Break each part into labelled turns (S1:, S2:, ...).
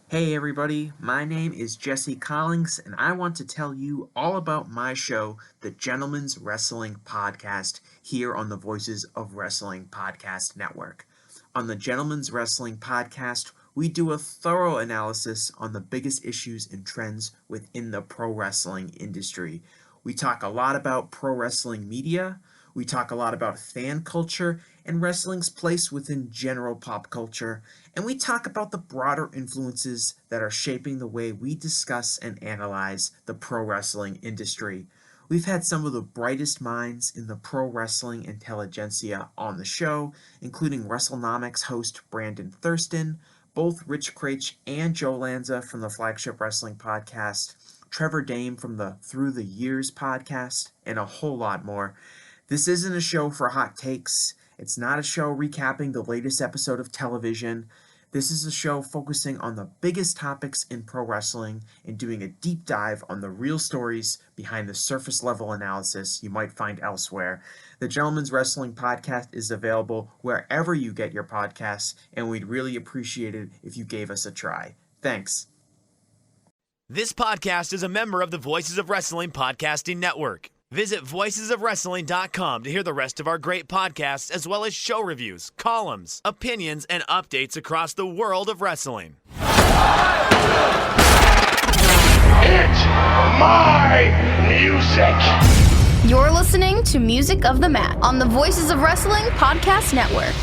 S1: Hey everybody, my name is Jesse Collins, and I want to tell you all about my show, the Gentleman's Wrestling Podcast, here on the Voices of Wrestling Podcast Network. On the Gentleman's Wrestling Podcast, we do a thorough analysis on the biggest issues and trends within the pro wrestling industry. We talk a lot about pro wrestling media, we talk a lot about fan culture and wrestling's place within general pop culture, and we talk about the broader influences that are shaping the way we discuss and analyze the pro wrestling industry. We've had some of the brightest minds in the pro wrestling intelligentsia on the show, including WrestleNomics host Brandon Thurston, both Rich Craich and Joe Lanza from the Flagship Wrestling Podcast, Trevor Dame from the Through the Years podcast, and a whole lot more. This isn't a show for hot takes. It's not a show recapping the latest episode of television. This is a show focusing on the biggest topics in pro wrestling and doing a deep dive on the real stories behind the surface level analysis you might find elsewhere. The Gentleman's Wrestling Podcast is available wherever you get your podcasts, and we'd really appreciate it if you gave us a try. Thanks.
S2: This podcast is a member of the Voices of Wrestling Podcasting Network. Visit voicesofwrestling.com to hear the rest of our great podcasts, as well as show reviews, columns, opinions, and updates across the world of wrestling.
S3: It's my music.
S4: You're listening to Music of the Mat on the Voices of Wrestling Podcast Network.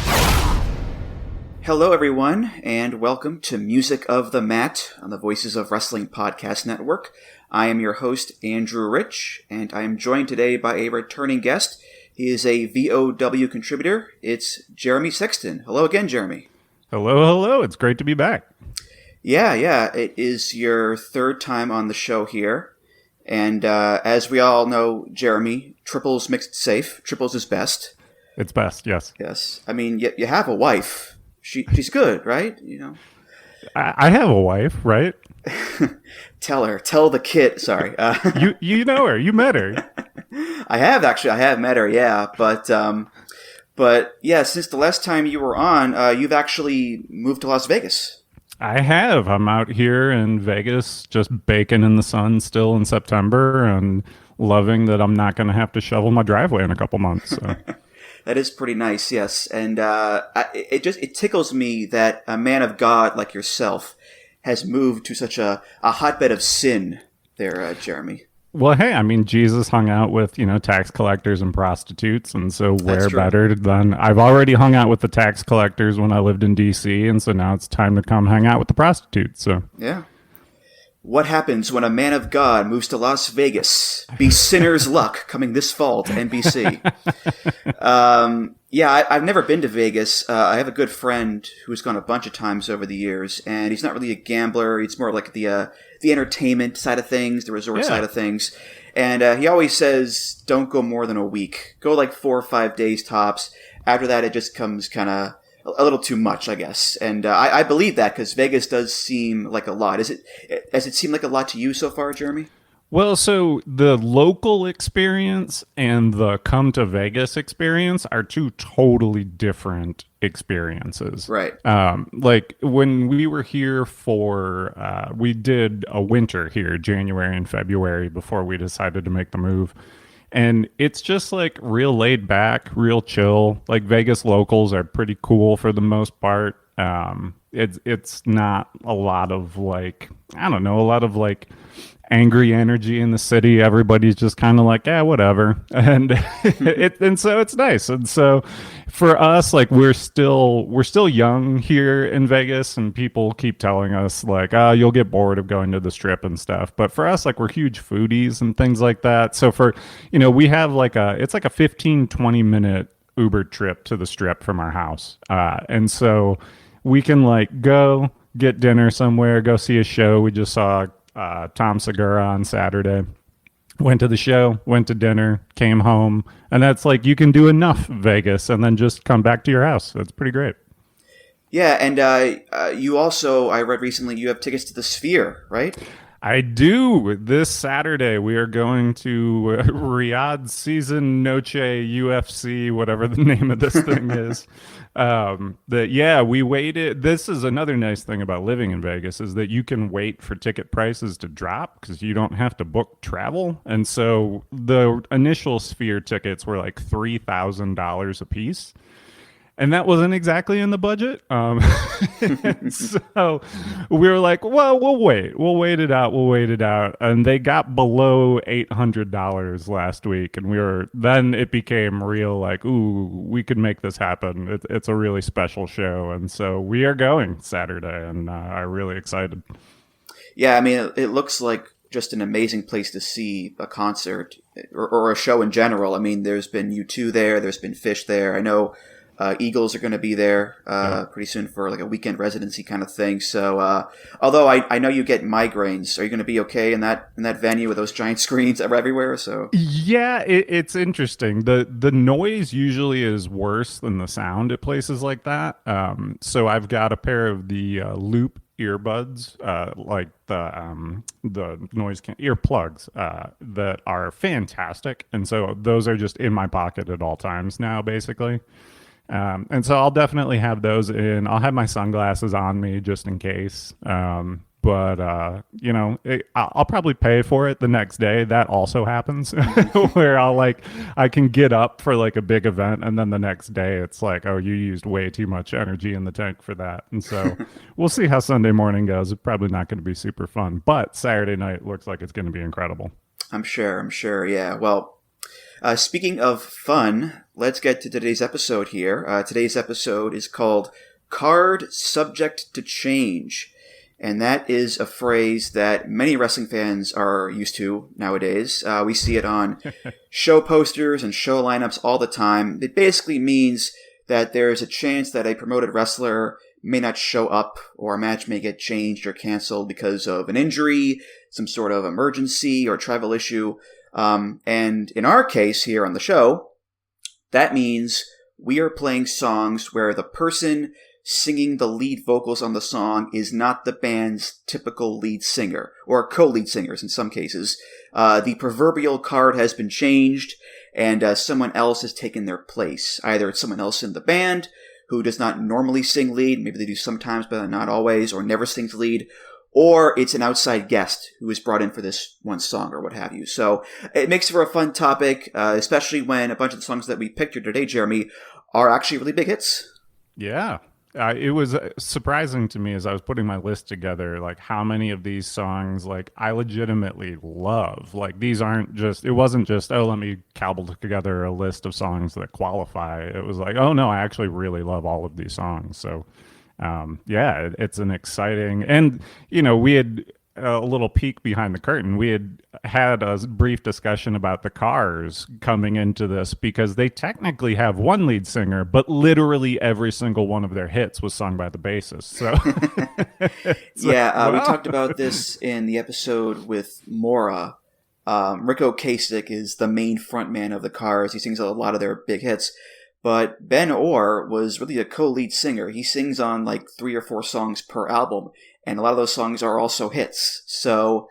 S5: Hello, everyone, and welcome to Music of the Mat on the Voices of Wrestling Podcast Network. I am your host, Andrew Rich, and I am joined today by a returning guest. He is a VOW contributor. It's Jeremy Sexton. Hello again, Jeremy.
S6: Hello. It's great to be back.
S5: Yeah. It is your third time on the show here. And as we all know, Jeremy, triples makes it safe. Triples is best.
S6: It's best, yes.
S5: Yes. I mean, you have a wife. She's good, right? You know.
S6: I have a wife, right?
S5: Tell the kid. Sorry.
S6: You know her. You met her.
S5: I have met her. Yeah, but yeah, since the last time you were on, you've actually moved to Las Vegas.
S6: I have. I'm out here in Vegas, just baking in the sun still in September, and loving that I'm not going to have to shovel my driveway in a couple months. So.
S5: That is pretty nice, yes. And it tickles me that a man of God like yourself has moved to such a hotbed of sin there, Jeremy.
S6: Well, hey, I mean, Jesus hung out with, tax collectors and prostitutes, and so where better than I've already hung out with the tax collectors when I lived in D.C., and so now it's time to come hang out with the prostitutes. So
S5: yeah. What happens when a man of God moves to Las Vegas? Be sinner's luck coming this fall to NBC. I've never been to Vegas. I have a good friend who's gone a bunch of times over the years, and he's not really a gambler. He's more like the entertainment side of things, the resort side of things. And he always says, don't go more than a week. Go like 4 or 5 days tops. After that, it just comes kind of a little too much, I guess. And I believe that because Vegas does seem like a lot. Does it seem like a lot to you so far, Jeremy?
S6: Well, so the local experience and the come to Vegas experience are two totally different experiences.
S5: Right.
S6: Like when we were here we did a winter here, January and February, before we decided to make the move. And it's just like real laid back, real chill. Like Vegas locals are pretty cool for the most part. It's not a lot of angry energy in the city. Everybody's just kind of like, whatever. And and so it's nice. And so for us, like we're still young here in Vegas, and people keep telling us like, you'll get bored of going to the Strip and stuff. But for us, like we're huge foodies and things like that. So for, we have it's like a 15-20 minute Uber trip to the Strip from our house. And so we can like go get dinner somewhere, go see a show. We just saw Tom Segura on Saturday. Went to the show, went to dinner, came home, and that's like you can do enough Vegas and then just come back to your house. That's pretty great.
S5: Yeah, and you also, I read recently, you have tickets to the Sphere, right?
S6: I do. This Saturday, we are going to Riyadh Season Noche UFC, whatever the name of this thing is. We waited. This is another nice thing about living in Vegas is that you can wait for ticket prices to drop because you don't have to book travel. And so the initial Sphere tickets were like $3,000 a piece. And that wasn't exactly in the budget. So we were like, well, we'll wait. We'll wait it out. We'll wait it out. And they got below $800 last week. And then it became real like, ooh, we could make this happen. It's a really special show. And so we are going Saturday and I'm really excited.
S5: Yeah, I mean, it looks like just an amazing place to see a concert or a show in general. I mean, there's been U2 there. There's been Fish there. I know Eagles are going to be there pretty soon for like a weekend residency kind of thing. So, although I know you get migraines, are you going to be okay in that venue with those giant screens everywhere? So
S6: yeah, it's interesting. The noise usually is worse than the sound at places like that. So I've got a pair of the Loop earbuds, like the noise earplugs that are fantastic, and so those are just in my pocket at all times now, basically. And so I'll definitely have those in. I'll have my sunglasses on me just in case. But I'll probably pay for it the next day. That also happens where I can get up for like a big event. And then the next day it's like, oh, you used way too much energy in the tank for that. And so we'll see how Sunday morning goes. It's probably not going to be super fun, but Saturday night looks like it's going to be incredible.
S5: I'm sure. Yeah. Well, speaking of fun, let's get to today's episode here. Today's episode is called Card Subject to Change. And that is a phrase that many wrestling fans are used to nowadays. We see it on show posters and show lineups all the time. It basically means that there's a chance that a promoted wrestler may not show up, or a match may get changed or canceled because of an injury, some sort of emergency or travel issue. And in our case here on the show, that means we are playing songs where the person singing the lead vocals on the song is not the band's typical lead singer, or co-lead singers in some cases. The proverbial card has been changed, and someone else has taken their place. Either it's someone else in the band who does not normally sing lead, maybe they do sometimes but not always, or never sings lead, or it's an outside guest who is brought in for this one song or what have you. So it makes for a fun topic, especially when a bunch of the songs that we picked here today, Jeremy, are actually really big hits.
S6: Yeah. It was surprising to me as I was putting my list together, like how many of these songs, like I legitimately love. Like these aren't just, it wasn't just, oh, let me cobble together a list of songs that qualify. It was like, oh no, I actually really love all of these songs. So it's an exciting, and we had a little peek behind the curtain. We had a brief discussion about the Cars coming into this because they technically have one lead singer, but literally every single one of their hits was sung by the bassist. So
S5: we talked about this in the episode with Mora. Rico Kasich is the main frontman of the Cars. He sings a lot of their big hits. But Ben Orr was really a co-lead singer. He sings on like 3 or 4 songs per album, and a lot of those songs are also hits. So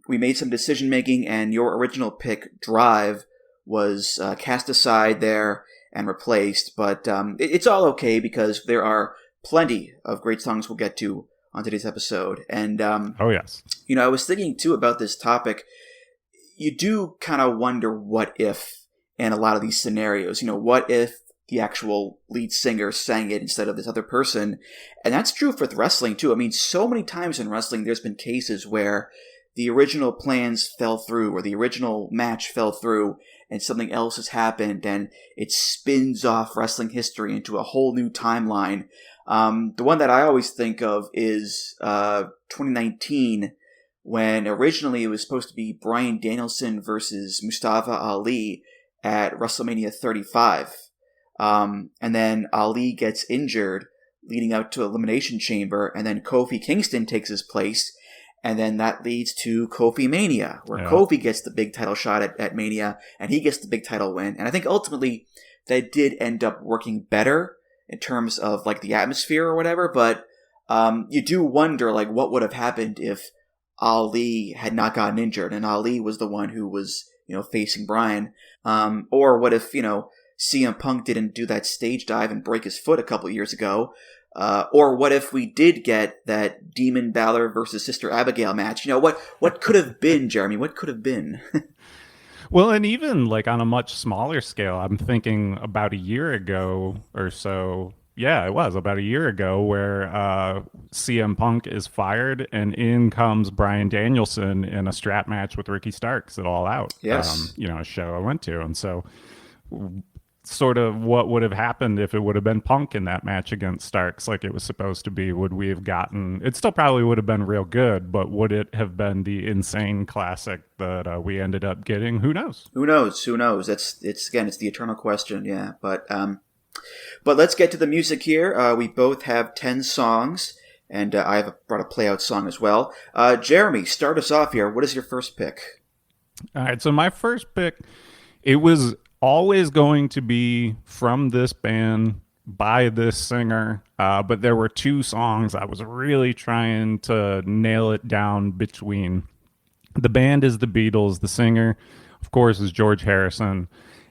S5: we made some decision-making, and your original pick, Drive, was cast aside there and replaced. But it's all okay because there are plenty of great songs we'll get to on today's episode. And
S6: oh, yes.
S5: I was thinking, too, about this topic. You do kind of wonder what if in a lot of these scenarios. What if the actual lead singer sang it instead of this other person? And that's true for wrestling, too. I mean, so many times in wrestling, there's been cases where the original plans fell through, or the original match fell through, and something else has happened, and it spins off wrestling history into a whole new timeline. The one that I always think of is 2019, when originally it was supposed to be Bryan Danielson versus Mustafa Ali at WrestleMania 35. And then Ali gets injured leading out to Elimination Chamber, and then Kofi Kingston takes his place, and then that leads to Kofi Mania, where Kofi gets the big title shot at Mania, and he gets the big title win. And I think ultimately that did end up working better in terms of like the atmosphere or whatever, but you do wonder like what would have happened if Ali had not gotten injured and Ali was the one who was facing Bryan. Or what if, CM Punk didn't do that stage dive and break his foot a couple years ago? Or what if we did get that Demon Balor versus Sister Abigail match? What could have been, Jeremy? What could have been?
S6: Well, and even like on a much smaller scale, I'm thinking about a year ago or so. Yeah, it was about a year ago where CM Punk is fired and in comes Bryan Danielson in a strap match with Ricky Starks at All Out.
S5: Yes.
S6: A show I went to. And so sort of what would have happened if it would have been Punk in that match against Starks like it was supposed to be? Would we have gotten, it still probably would have been real good, but would it have been the insane classic that we ended up getting? Who knows?
S5: Who knows? It's the eternal question. Yeah. But let's get to the music here. We both have 10 songs, and I have brought a play-out song as well. Jeremy, start us off here. What is your first pick?
S6: All right, so my first pick, it was always going to be from this band by this singer, but there were two songs I was really trying to nail it down between. The band is the Beatles. The singer, of course, is George Harrison.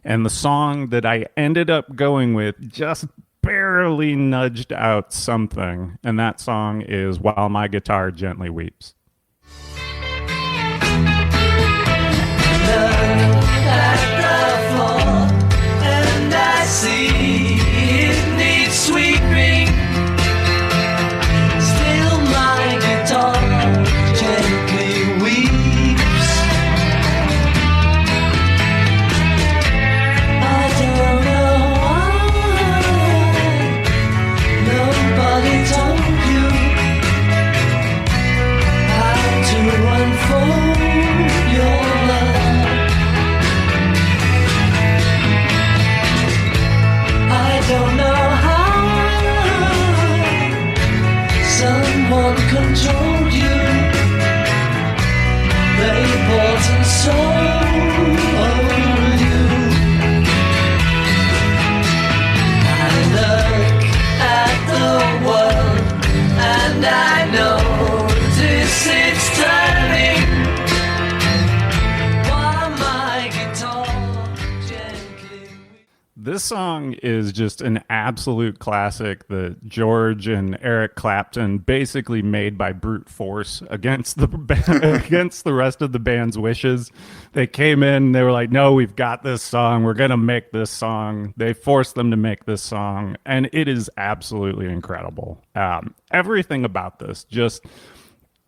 S6: And the song that I ended up going with just barely nudged out something. And that song is While My Guitar Gently Weeps.
S7: And I see it needs sweeping. Still my guitar gently weeps. I don't know why nobody told you how to unfold your love. I don't know how someone controlled you. They bought and sold you. I look at the world and I notice it's turning while my guitar gently.
S6: This song is just an absolute classic that George and Eric Clapton basically made by brute force against the against the rest of the band's wishes. They came in, they were like, "No, we've got this song. We're going to make this song." They forced them to make this song, and it is absolutely incredible. Everything about this, just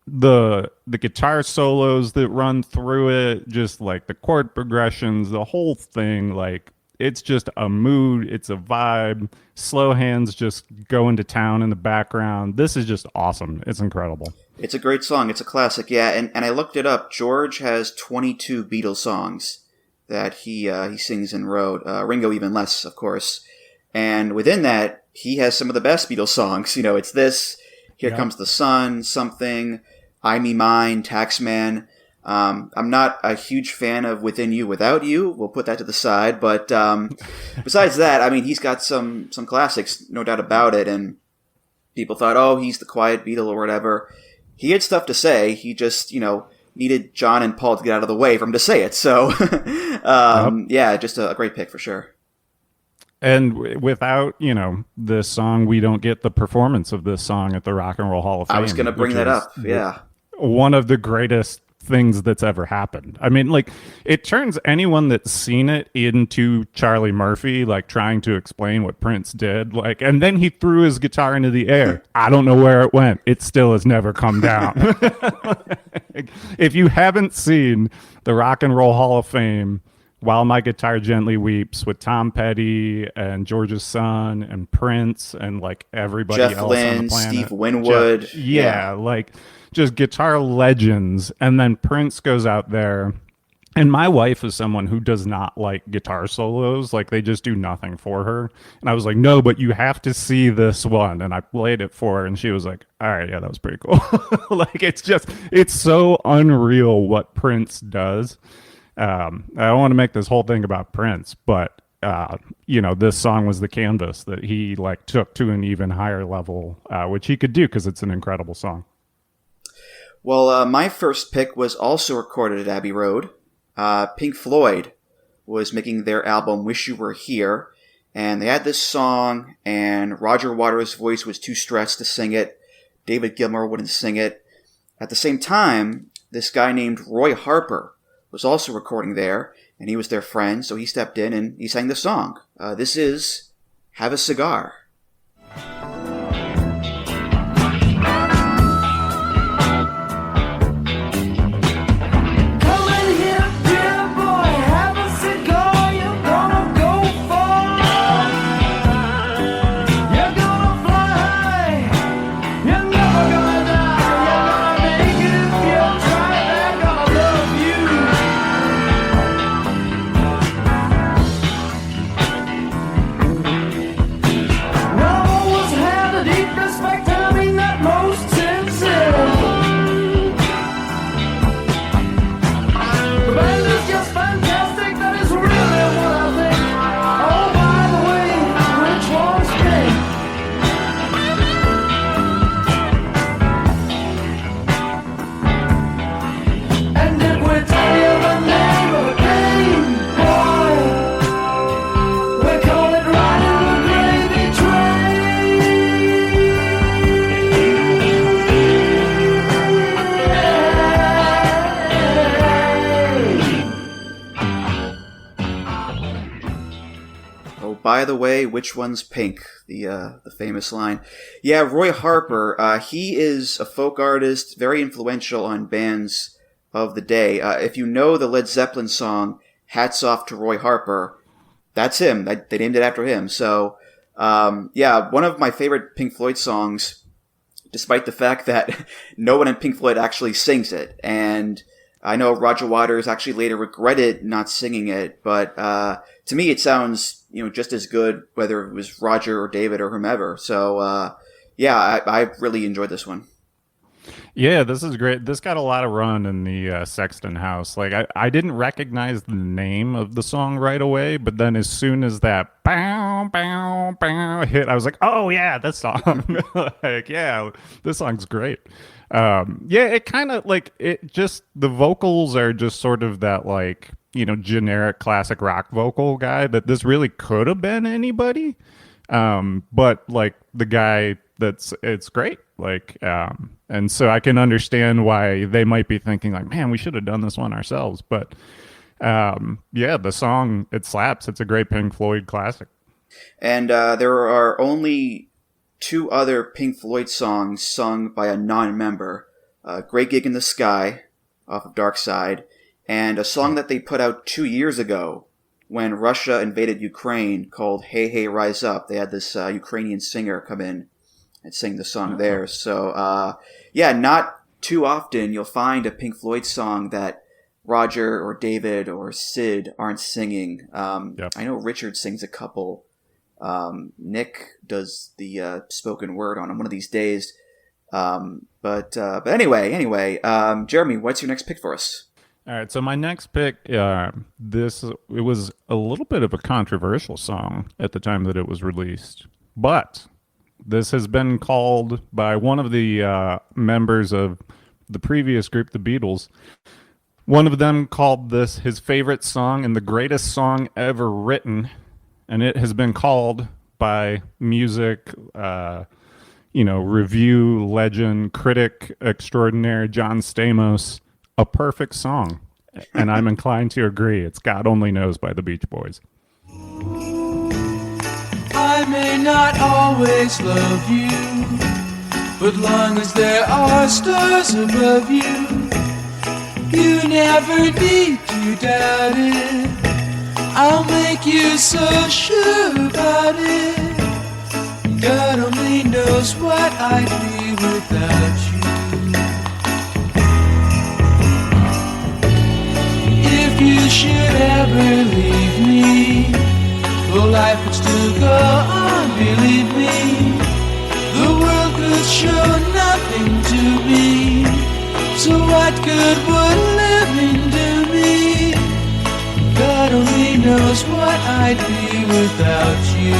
S6: the guitar solos that run through it, just like the chord progressions, the whole thing, like it's just a mood, it's a vibe. Slow hands just go into town in the background. This is just awesome. It's incredible.
S5: It's a great song. It's a classic, yeah. And I looked it up. George has 22 Beatles songs that he sings and wrote. Ringo even less, of course. And within that, he has some of the best Beatles songs. It's this, Here Comes the Sun, Something, I Me Mine, Taxman. I'm not a huge fan of Within You, Without You. We'll put that to the side. But besides that, I mean, he's got some classics, no doubt about it. And people thought, oh, he's the quiet Beatle or whatever. He had stuff to say. He just, needed John and Paul to get out of the way for him to say it. So, yeah, just a great pick for sure.
S6: And without, this song, we don't get the performance of this song at the Rock and Roll Hall of Fame.
S5: I was going to bring that up, yeah.
S6: One of the greatest things that's ever happened. I mean, like, it turns anyone that's seen it into Charlie Murphy, like trying to explain what Prince did, like, and then he threw his guitar into the air. I don't know where it went. It still has never come down. If you haven't seen the Rock and Roll Hall of Fame, While My Guitar Gently Weeps, with Tom Petty and George's Son and Prince and like everybody
S5: Jeff
S6: else
S5: Lynne,
S6: on the planet.
S5: Steve Winwood.
S6: Yeah, like just guitar legends. And then Prince goes out there. And my wife is someone who does not like guitar solos. Like, they just do nothing for her. And I was like, no, but you have to see this one. And I played it for her, and she was like, all right, yeah, that was pretty cool. Like, it's so unreal what Prince does. I don't want to make this whole thing about Prince, but this song was the canvas that he like took to an even higher level, which he could do because it's an incredible song.
S5: Well, my first pick was also recorded at Abbey Road. Pink Floyd, was making their album Wish You Were Here, and they had this song, and Roger Waters' voice was too stressed to sing it. David Gilmour wouldn't sing it. At the same time, this guy named Roy Harper was also recording there, and he was their friend, so he stepped in and he sang the song. This is Have a Cigar. By the way, which one's pink? The famous line. Yeah, Roy Harper, he is a folk artist, very influential on bands of the day. If you know the Led Zeppelin song, Hats Off to Roy Harper, that's him. They named it after him. So, yeah, one of my favorite Pink Floyd songs, despite the fact that no one in Pink Floyd actually sings it. And I know Roger Waters actually later regretted not singing it, but to me it sounds just as good whether it was Roger or David or whomever. So yeah, I really enjoyed this one.
S6: Yeah, this is great. This got a lot of run in the Sexton house. Like I didn't recognize the name of the song right away, but then as soon as that bow bow bow hit, I was like, oh yeah, this song. Like, yeah, this song's great. Yeah, it kind of like it just the vocals are just sort of that like generic classic rock vocal guy that this really could have been anybody. But like the guy it's great. Like, and so I can understand why they might be thinking like, man, we should have done this one ourselves. But, yeah, the song, it slaps. It's a great Pink Floyd classic.
S5: And, there are only 2 other Pink Floyd songs sung by a non-member, Great Gig in the Sky off of Dark Side, and a song that they put out 2 years ago when Russia invaded Ukraine called Hey Hey Rise Up. They had this Ukrainian singer come in and sing the song there. So, yeah, not too often you'll find a Pink Floyd song that Roger or David or Sid aren't singing.
S6: Yep. I
S5: know Richard sings a couple. Nick does the spoken word on him one of these days. But anyway, Jeremy, what's your next pick for us?
S6: All right, so my next pick, it was a little bit of a controversial song at the time that it was released, but this has been called by one of the members of the previous group, the Beatles. One of them called this his favorite song and the greatest song ever written, and it has been called by music, review legend, critic extraordinaire John Stamos, a perfect song. And I'm inclined to agree. It's God Only Knows by the Beach Boys.
S7: I may not always love you, but long as there are stars above you, you never need to doubt it. I'll make you so sure about it. God only knows what I'd be without you. If you should ever leave me, well, life would still go on, believe me. The world could show nothing to me, so what good would living do me? God only knows what I'd be without you.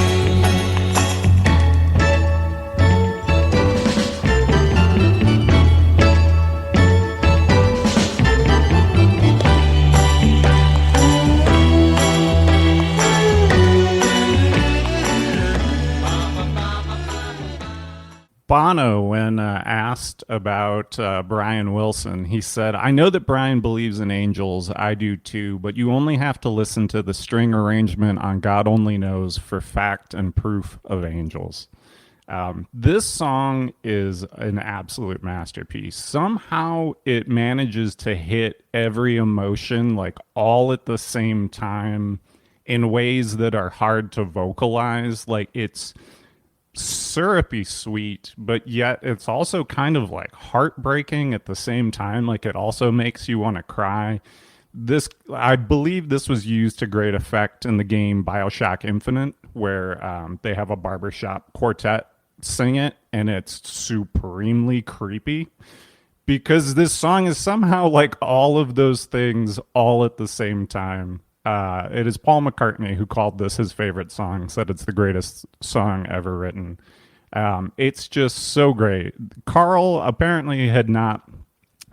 S6: Bono, when asked about Brian Wilson, he said, "I know that Brian believes in angels. I do too, but you only have to listen to the string arrangement on God Only Knows for fact and proof of angels." This song is an absolute masterpiece. Somehow it manages to hit every emotion like all at the same time in ways that are hard to vocalize. Like, it's syrupy sweet, but yet it's also kind of like heartbreaking at the same time. Like, it also makes you want to cry. I believe this was used to great effect in the game BioShock Infinite, where they have a barbershop quartet sing it, and it's supremely creepy because this song is somehow like all of those things all at the same time. It is Paul McCartney who called this his favorite song, said it's the greatest song ever written. It's just so great. Carl apparently had not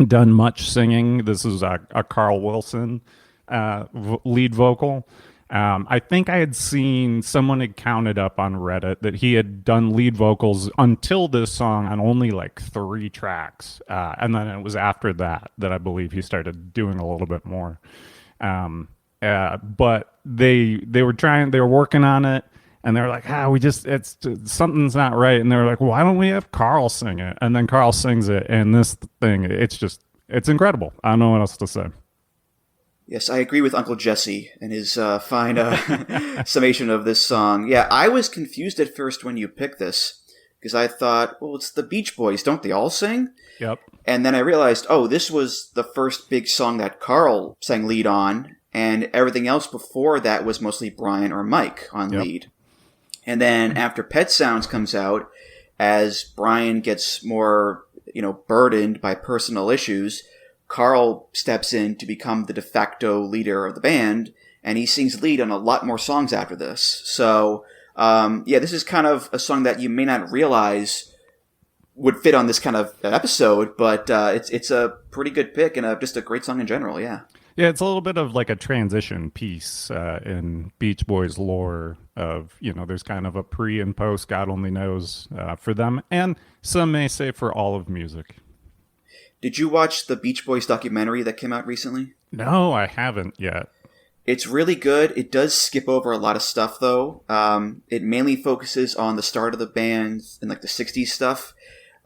S6: done much singing. This is a Carl Wilson lead vocal. I think I had seen someone had counted up on Reddit that he had done lead vocals until this song on only like 3 tracks. And then it was after that I believe he started doing a little bit more. But they were working on it, and they were like, something's not right. And they were like, why don't we have Carl sing it? And then Carl sings it, and this thing, it's incredible. I don't know what else to say.
S5: Yes, I agree with Uncle Jesse and his fine summation of this song. Yeah, I was confused at first when you picked this, because I thought, well, it's the Beach Boys. Don't they all sing?
S6: Yep.
S5: And then I realized, oh, this was the first big song that Carl sang lead on, and everything else before that was mostly Brian or Mike on lead. And then after Pet Sounds comes out, as Brian gets more, burdened by personal issues, Carl steps in to become the de facto leader of the band, and he sings lead on a lot more songs after this. So, this is kind of a song that you may not realize would fit on this kind of episode, but it's a pretty good pick and just a great song in general, yeah.
S6: Yeah, it's a little bit of like a transition piece in Beach Boys lore of, there's kind of a pre and post, God only knows, for them, and some may say for all of music.
S5: Did you watch the Beach Boys documentary that came out recently?
S6: No, I haven't yet.
S5: It's really good. It does skip over a lot of stuff, though. It mainly focuses on the start of the band and like the 60s stuff.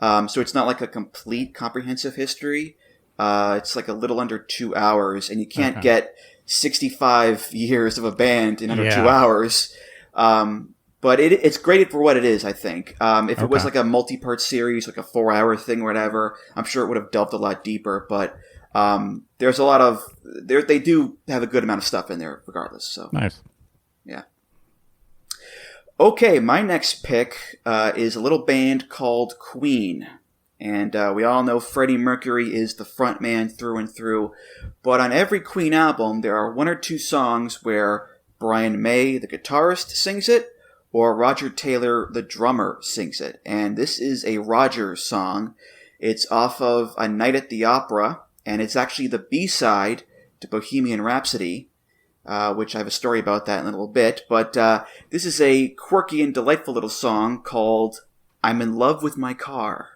S5: So it's not like a complete comprehensive history. It's like a little under 2 hours, and you can't get 65 years of a band in under 2 hours. But it's great for what it is, I think. If it was like a multi-part series, like a 4-hour thing or whatever, I'm sure it would have delved a lot deeper. But there's a lot of... They do have a good amount of stuff in there regardless. So
S6: nice.
S5: Yeah. Okay, my next pick is a little band called Queen. And we all know Freddie Mercury is the front man through and through. But on every Queen album, there are 1 or 2 songs where Brian May, the guitarist, sings it, or Roger Taylor, the drummer, sings it. And this is a Roger song. It's off of A Night at the Opera, and it's actually the B-side to Bohemian Rhapsody, which I have a story about that in a little bit. But this is a quirky and delightful little song called I'm in Love with My Car.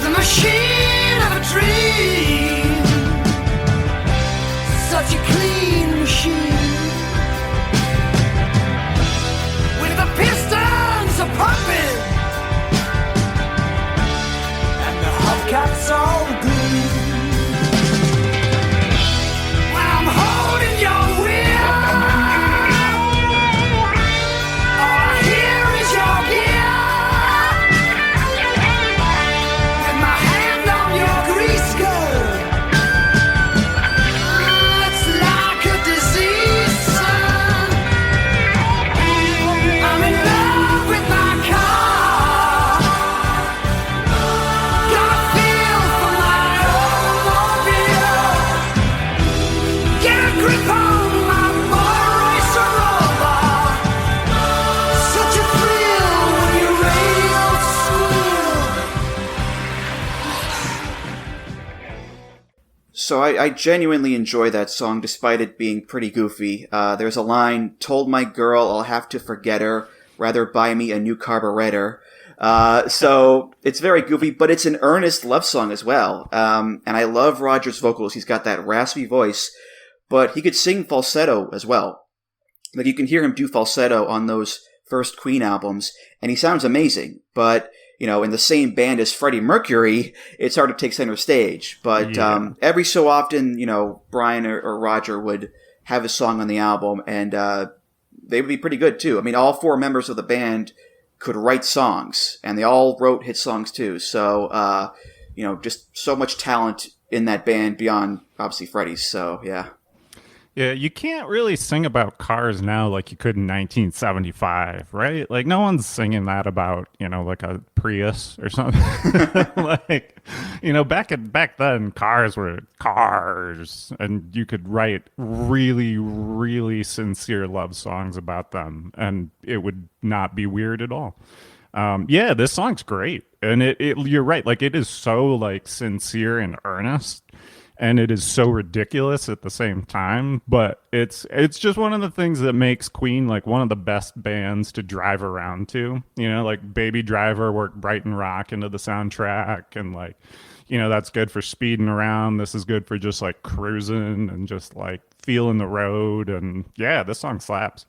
S7: The machine of a dream, such a clean machine, with the pistons a pumping and the hubcaps all green. When
S5: So I genuinely enjoy that song despite it being pretty goofy. There's a line, "Told my girl I'll have to forget her, rather buy me a new carburetor." So it's very goofy, but it's an earnest love song as well. And I love Roger's vocals. He's got that raspy voice, but he could sing falsetto as well. Like you can hear him do falsetto on those first Queen albums, and he sounds amazing. But, you know, in the same band as Freddie Mercury, it's hard to take center stage. But every so often, you know, Brian or Roger would have a song on the album, and they would be pretty good too. I mean, all four members of the band could write songs, and they all wrote hit songs too. So, you know, just so much talent in that band beyond obviously Freddie's. So, yeah.
S6: Yeah, you can't really sing about cars now like you could in 1975, right? Like, no one's singing that about, you know, like a Prius or something. Like, you know, back then, cars were cars, and you could write really, really sincere love songs about them, and it would not be weird at all. Yeah, this song's great, and you're right. Like, it is so like sincere and earnest. And it is so ridiculous at the same time, but it's just one of the things that makes Queen like one of the best bands to drive around to. You know, like Baby Driver worked Brighton Rock into the soundtrack, and like, you know, that's good for speeding around. This is good for just like cruising and just like feeling the road. And yeah, this song slaps.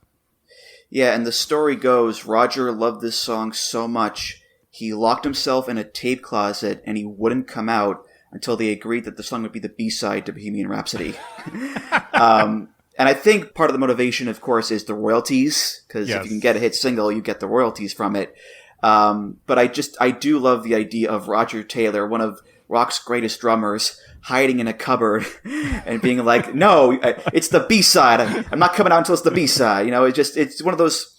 S5: Yeah, and the story goes, Roger loved this song so much, he locked himself in a tape closet and he wouldn't come out until they agreed that the song would be the B-side to Bohemian Rhapsody. And I think part of the motivation, of course, is the royalties, because if you can get a hit single, you get the royalties from it. But I do love the idea of Roger Taylor, one of rock's greatest drummers, hiding in a cupboard and being like, no, it's the B-side. I'm not coming out until it's the B-side. You know, it's one of those,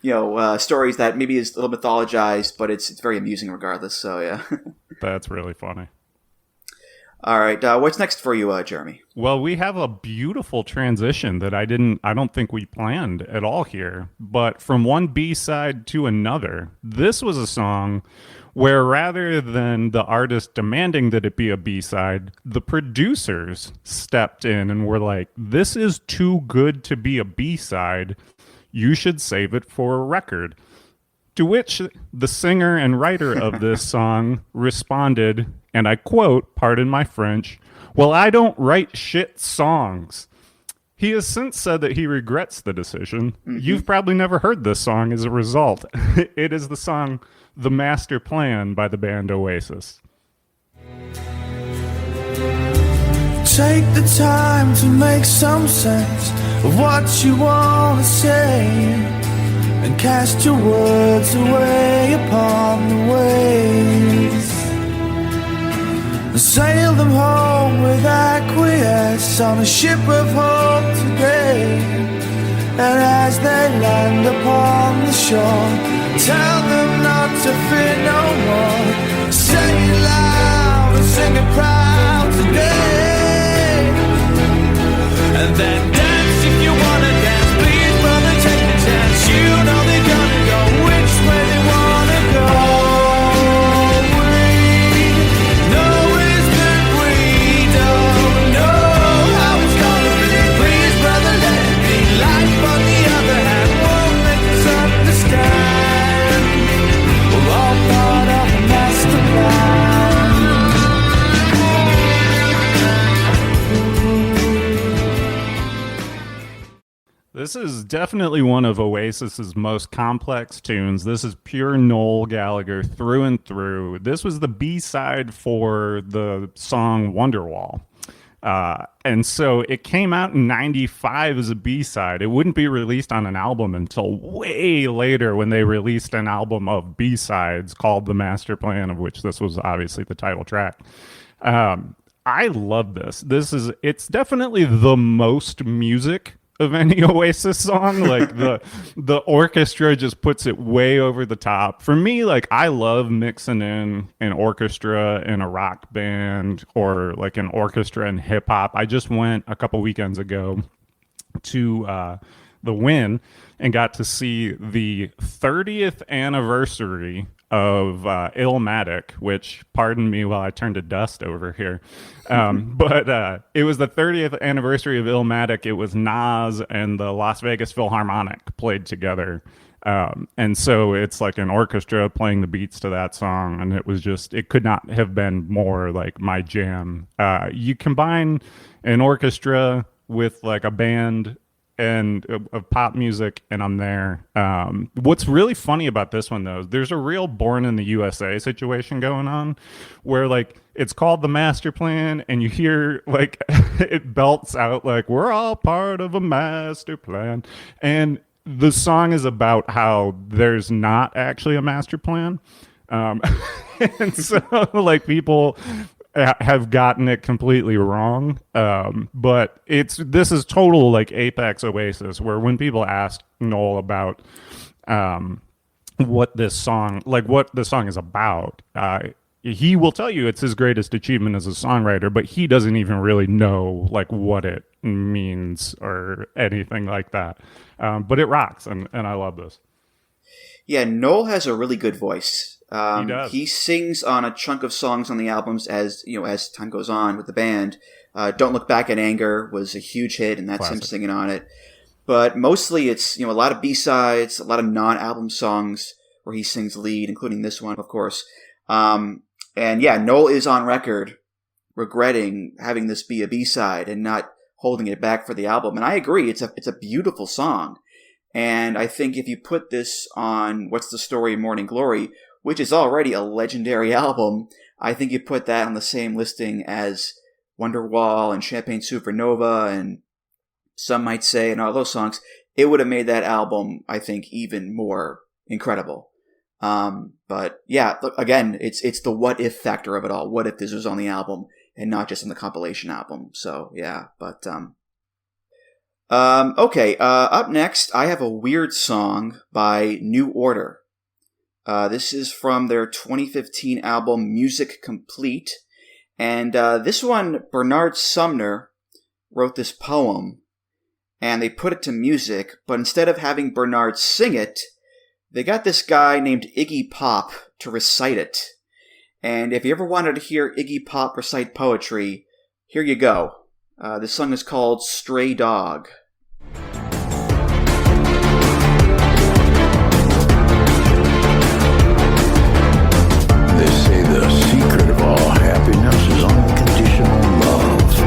S5: you know, stories that maybe is a little mythologized, but it's very amusing regardless. So, yeah.
S6: That's really funny.
S5: All right. What's next for you, Jeremy?
S6: Well, we have a beautiful transition that I don't think we planned at all here. But from one B-side to another, this was a song where rather than the artist demanding that it be a B-side, the producers stepped in and were like, this is too good to be a B-side. You should save it for a record. To which the singer and writer of this song responded, and I quote, pardon my French, "Well, I don't write shit songs." He has since said that he regrets the decision. Mm-hmm. You've probably never heard this song as a result. It is the song "The Master Plan" by the band Oasis.
S7: Take the time to make some sense of what you want to say, and cast your words away upon the waves, and sail them home with acquiesce on a ship of hope today. And as they land upon the shore, tell them not to fear no more. Say it loud and sing it proud today. And then dance if you wanna dance. Please, brother, take a chance. You know they're gonna go which way they wanna go. We know is that we don't know how it's gonna be. Please, brother, let it be. Life, on the other hand, won't make us understand. We're all part of a master plan.
S6: This is definitely one of Oasis's most complex tunes. This is pure Noel Gallagher through and through. This was the B-side for the song Wonderwall. And so it came out in 95 as a B-side. It wouldn't be released on an album until way later when they released an album of B-sides called The Master Plan, of which this was obviously the title track. I love this. It's definitely the most music of any Oasis song. Like the orchestra just puts it way over the top. For me, like, I love mixing in an orchestra in a rock band or like an orchestra in hip hop. I just went a couple weekends ago to the Wynn and got to see the 30th anniversary of Illmatic, which, pardon me while I turn to dust over here. But it was the 30th anniversary of Illmatic. It was Nas and the Las Vegas Philharmonic played together. And so it's like an orchestra playing the beats to that song. And it could not have been more like my jam. You combine an orchestra with like a band and of pop music, and I'm there. What's really funny about this one, though, there's a real Born in the USA situation going on where like it's called The Master Plan, and you hear like it belts out like we're all part of a master plan. And the song is about how there's not actually a master plan. And so like people have gotten it completely wrong. But this is total like apex Oasis, where when people ask Noel about what the song is about, he will tell you it's his greatest achievement as a songwriter, but he doesn't even really know like what it means or anything like that. But it rocks, and I love this.
S5: Yeah, Noel has a really good voice.
S6: He does.
S5: He sings on a chunk of songs on the albums as time goes on with the band. Don't Look Back in Anger was a huge hit, and that's
S6: Classic.
S5: him singing on it. But mostly it's, a lot of B-sides, a lot of non-album songs where he sings lead, including this one, of course. And yeah, Noel is on record regretting having this be a B-side and not holding it back for the album. And I agree, it's a beautiful song. And I think if you put this on What's the Story, Morning Glory, which is already a legendary album, I think you put that on the same listing as Wonderwall and Champagne Supernova and Some Might Say and all those songs, it would have made that album, I think, even more incredible. But yeah, look, again, it's the what if factor of it all. What if this was on the album and not just on the compilation album? So yeah, but okay. Up next, I have a weird song by New Order. This is from their 2015 album Music Complete, and this one, Bernard Sumner wrote this poem, and they put it to music. But instead of having Bernard sing it, they got this guy named Iggy Pop to recite it. And if you ever wanted to hear Iggy Pop recite poetry, here you go. This song is called Stray Dog.
S8: They say the secret of all happiness is unconditional love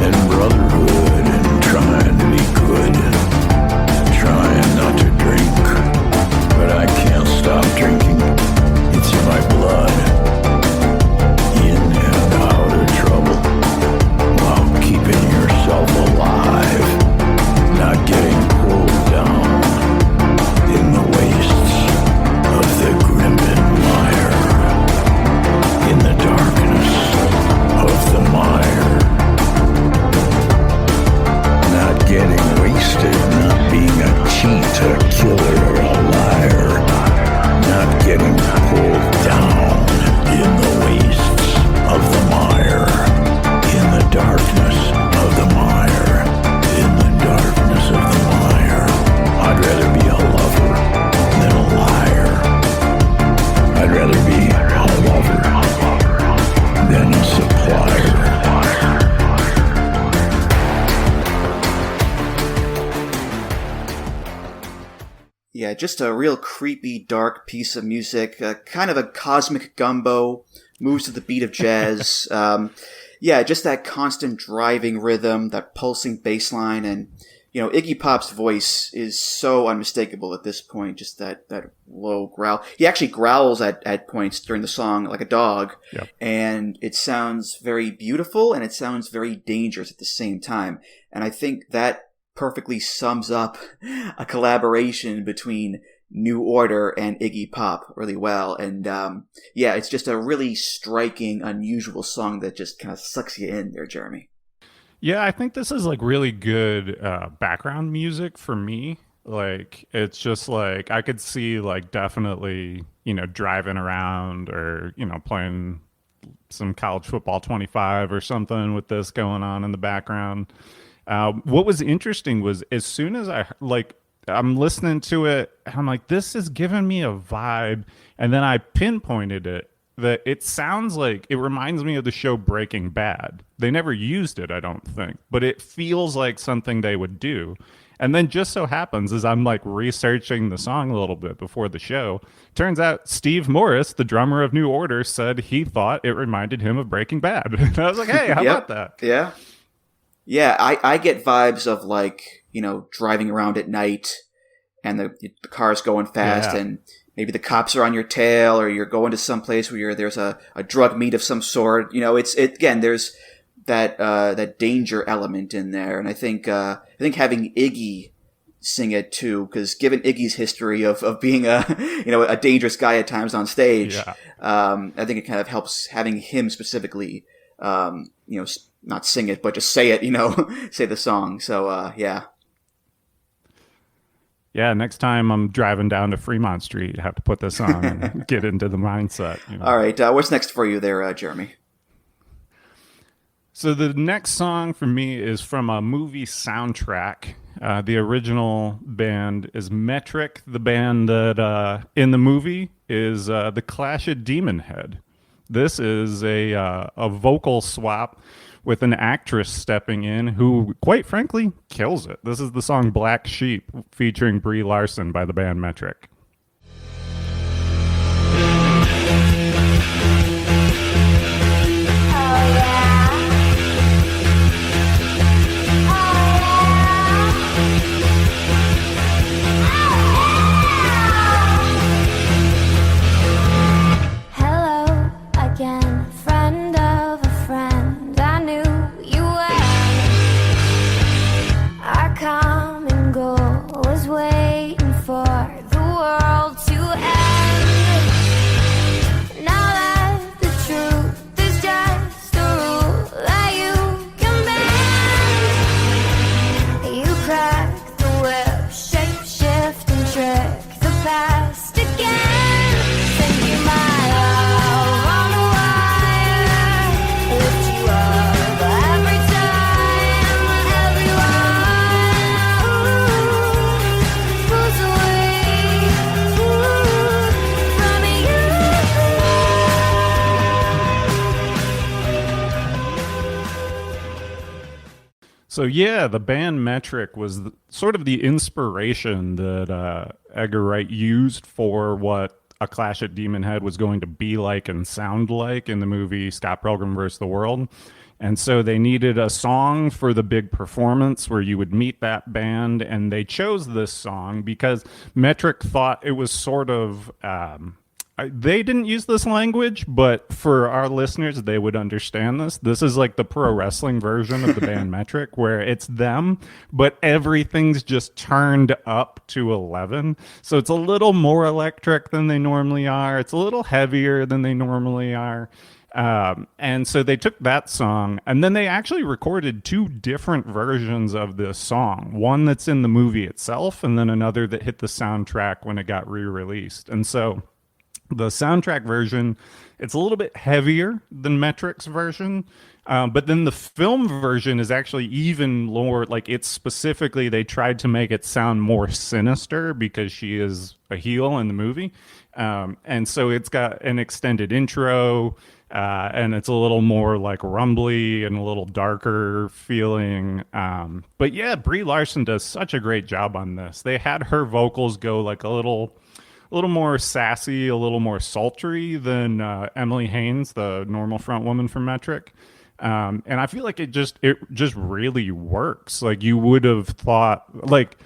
S8: and brotherhood and trying to be good, trying not to drink, but I can't stop drinking. It's in my blood, in and out of trouble, while keeping yourself alive, not getting pulled down in the wastes of the grim mire, in the darkness of the mire, not getting wasted, not being a cheat, a killer, or a liar, not getting pulled down in the wastes of the mire, in the darkness of the mire, in the darkness of the mire. I'd rather be a lover than a liar. I'd rather be a lover than a supplier.
S5: Yeah, just a real creepy, dark piece of music, kind of a cosmic gumbo, moves to the beat of jazz. Yeah, just that constant driving rhythm, that pulsing bass line, and, Iggy Pop's voice is so unmistakable at this point, just that low growl. He actually growls at points during the song like a dog,
S6: Yep.
S5: and it sounds very beautiful, and it sounds very dangerous at the same time. And I think that perfectly sums up a collaboration between New Order and Iggy Pop really well. And yeah, it's just a really striking, unusual song that just kind of sucks you in there, Jeremy.
S6: Yeah, I think this is like really good background music for me. Like, it's just like I could see like definitely, driving around or, playing some college football 25 or something with this going on in the background. What was interesting was as soon as I'm listening to it, and I'm like, this is giving me a vibe. And then I pinpointed it that it sounds like it reminds me of the show Breaking Bad. They never used it, I don't think, but it feels like something they would do. And then just so happens, as I'm like researching the song a little bit before the show, turns out Steve Morris, the drummer of New Order, said he thought it reminded him of Breaking Bad. And I was like, hey, how about that?
S5: Yeah. Yeah, I get vibes of like, driving around at night and the car's going fast and maybe the cops are on your tail, or you're going to some place where there's a drug meet of some sort. Again, there's that danger element in there. And I think having Iggy sing it too, because given Iggy's history of being a dangerous guy at times on stage, I think it kind of helps having him specifically, not sing it, but just say it, say the song. So, yeah.
S6: Yeah, next time I'm driving down to Fremont Street, I have to put this on and get into the mindset.
S5: All right. What's next for you there, Jeremy?
S6: So the next song for me is from a movie soundtrack. The original band is Metric. The band that in the movie is The Clash of Demon Head. This is a vocal swap with an actress stepping in who, quite frankly, kills it. This is the song Black Sheep featuring Brie Larson by the band Metric. So yeah, the band Metric was sort of the inspiration that Edgar Wright used for what A Clash at Demon Head was going to be like and sound like in the movie Scott Pilgrim vs. the World. And so they needed a song for the big performance where you would meet that band, and they chose this song because Metric thought it was sort of... they didn't use this language, but for our listeners, they would understand this. This is like the pro wrestling version of the band Metric, where it's them, but everything's just turned up to 11. So it's a little more electric than they normally are. It's a little heavier than they normally are. And so they took that song, and then they actually recorded two different versions of this song. One that's in the movie itself, and then another that hit the soundtrack when it got re-released. And so... the soundtrack version, it's a little bit heavier than Metric's version, but then the film version is actually even more, like it's specifically, they tried to make it sound more sinister because she is a heel in the movie. And so it's got an extended intro, and it's a little more like rumbly and a little darker feeling. But yeah, Brie Larson does such a great job on this. They had her vocals go like a little more sassy, a little more sultry than Emily Haynes, the normal front woman from Metric. And I feel like it just really works. Like you would have thought, like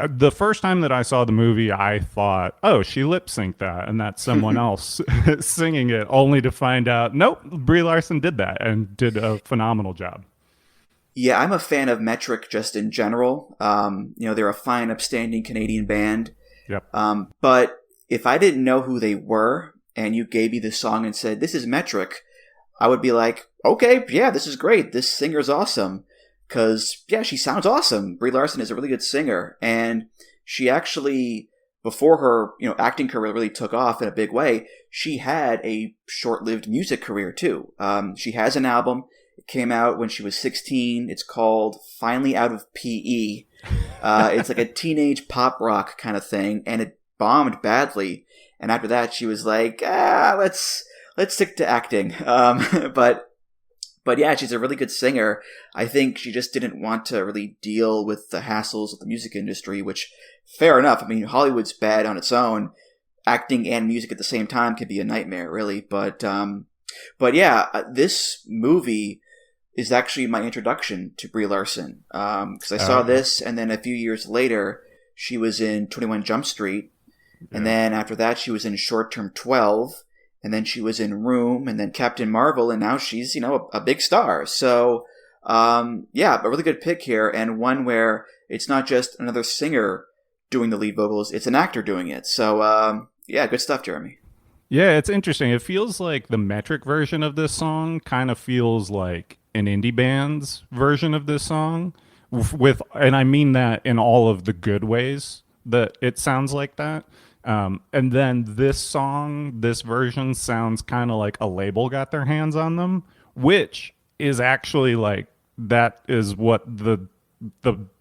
S6: the first time that I saw the movie, I thought, oh, she lip synced that and that's someone else singing it, only to find out, nope, Brie Larson did that and did a phenomenal job.
S5: Yeah, I'm a fan of Metric just in general. They're a fine, upstanding Canadian band.
S6: Yep.
S5: But if I didn't know who they were and you gave me this song and said, this is Metric, I would be like, okay, yeah, this is great. This singer's awesome. Because, yeah, she sounds awesome. Brie Larson is a really good singer. And she actually, before her acting career really took off in a big way, she had a short-lived music career too. She has an album. It came out when she was 16. It's called Finally Out of PE. It's like a teenage pop rock kind of thing, and it bombed badly. And after that, she was like, let's stick to acting. But yeah, she's a really good singer. I think she just didn't want to really deal with the hassles of the music industry, which, fair enough. I mean, Hollywood's bad on its own. Acting and music at the same time can be a nightmare, really. But yeah, this movie is actually my introduction to Brie Larson. Because I saw this, and then a few years later, she was in 21 Jump Street. Yeah. And then after that, she was in Short Term 12. And then she was in Room, and then Captain Marvel, and now she's, a big star. So, yeah, a really good pick here, and one where it's not just another singer doing the lead vocals, it's an actor doing it. So, yeah, good stuff, Jeremy.
S6: Yeah, it's interesting. It feels like the metric version of this song kind of feels like an indie band's version of this song, and I mean that in all of the good ways that it sounds like that. And then this song, this version sounds kind of like a label got their hands on them, which is actually like, that is what the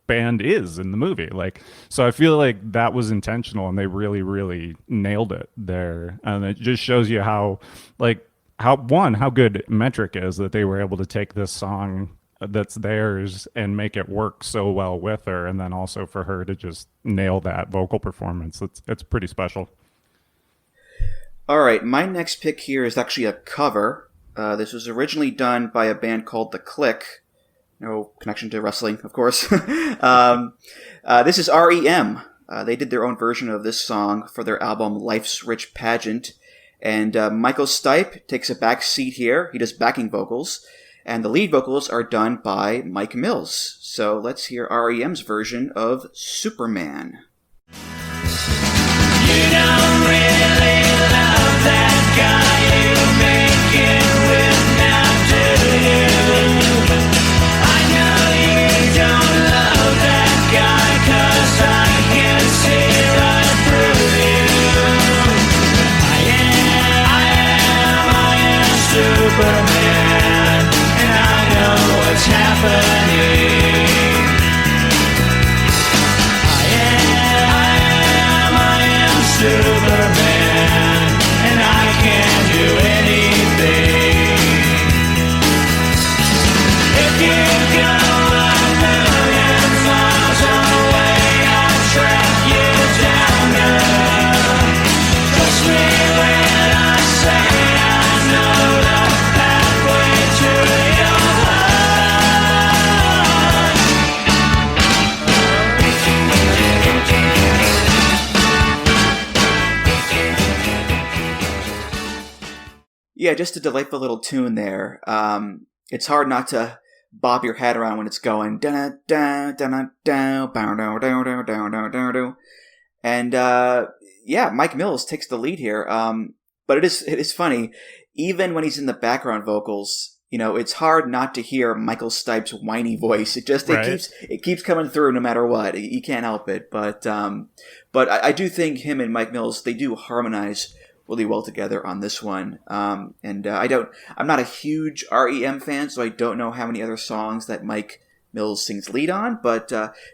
S6: band is in the movie. Like, so I feel like that was intentional, and they really, really nailed it there. And it just shows you how good Metric is, that they were able to take this song that's theirs and make it work so well with her, and then also for her to just nail that vocal performance. It's pretty special.
S5: All right, my next pick here is actually a cover. This was originally done by a band called The Click. No connection to wrestling, of course. This is REM. They did their own version of this song for their album Life's Rich Pageant. And Michael Stipe takes a back seat here. He does backing vocals. And the lead vocals are done by Mike Mills. So let's hear REM's version of Superman.
S7: You don't really love that guy you're making with now, do you? I know you don't love that guy, 'cause I can see right through you. I am Superman, and I know what's happening. I am Superman, and I can do anything. If you go a million miles away, I'll track you down, girl. Trust me when I say I know the pathway to your heart.
S5: Yeah, just a delightful little tune there. It's hard not to bob your head around when it's going da da da da da. And yeah, Mike Mills takes the lead here. But it is funny, even when he's in the background vocals, it's hard not to hear Michael Stipe's whiny voice. It keeps coming through no matter what. You can't help it. But I do think him and Mike Mills, they do harmonize really well together on this one. I'm not a huge REM fan, so I don't know how many other songs that Mike Mills sings lead on, but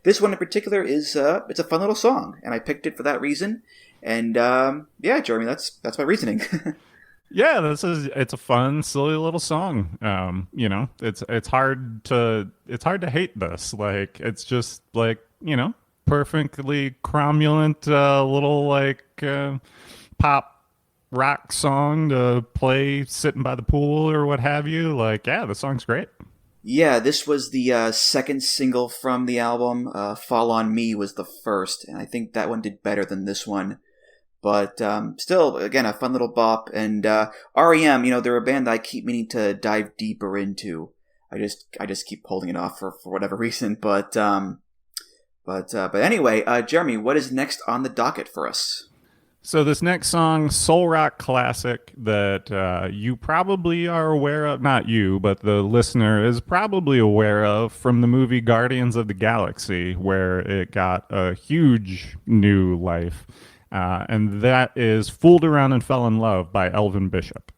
S5: this one in particular is it's a fun little song, and I picked it for that reason. And yeah, Jeremy, that's my reasoning.
S6: Yeah, it's a fun, silly little song. It's hard to hate this. Like, it's just like, perfectly cromulent little pop rock song to play sitting by the pool or what have you. Like, yeah, the song's great.
S5: Yeah, this was the second single from the album. Fall on Me was the first, and I think that one did better than this one. But still, again, a fun little bop. And REM, they're a band that I keep meaning to dive deeper into. I just keep holding it off for whatever reason. But anyway, Jeremy, what is next on the docket for us?
S6: So this next song, soul rock classic that you probably are aware of, not you, but the listener is probably aware of from the movie Guardians of the Galaxy, where it got a huge new life. And that is Fooled Around and Fell in Love by Elvin Bishop.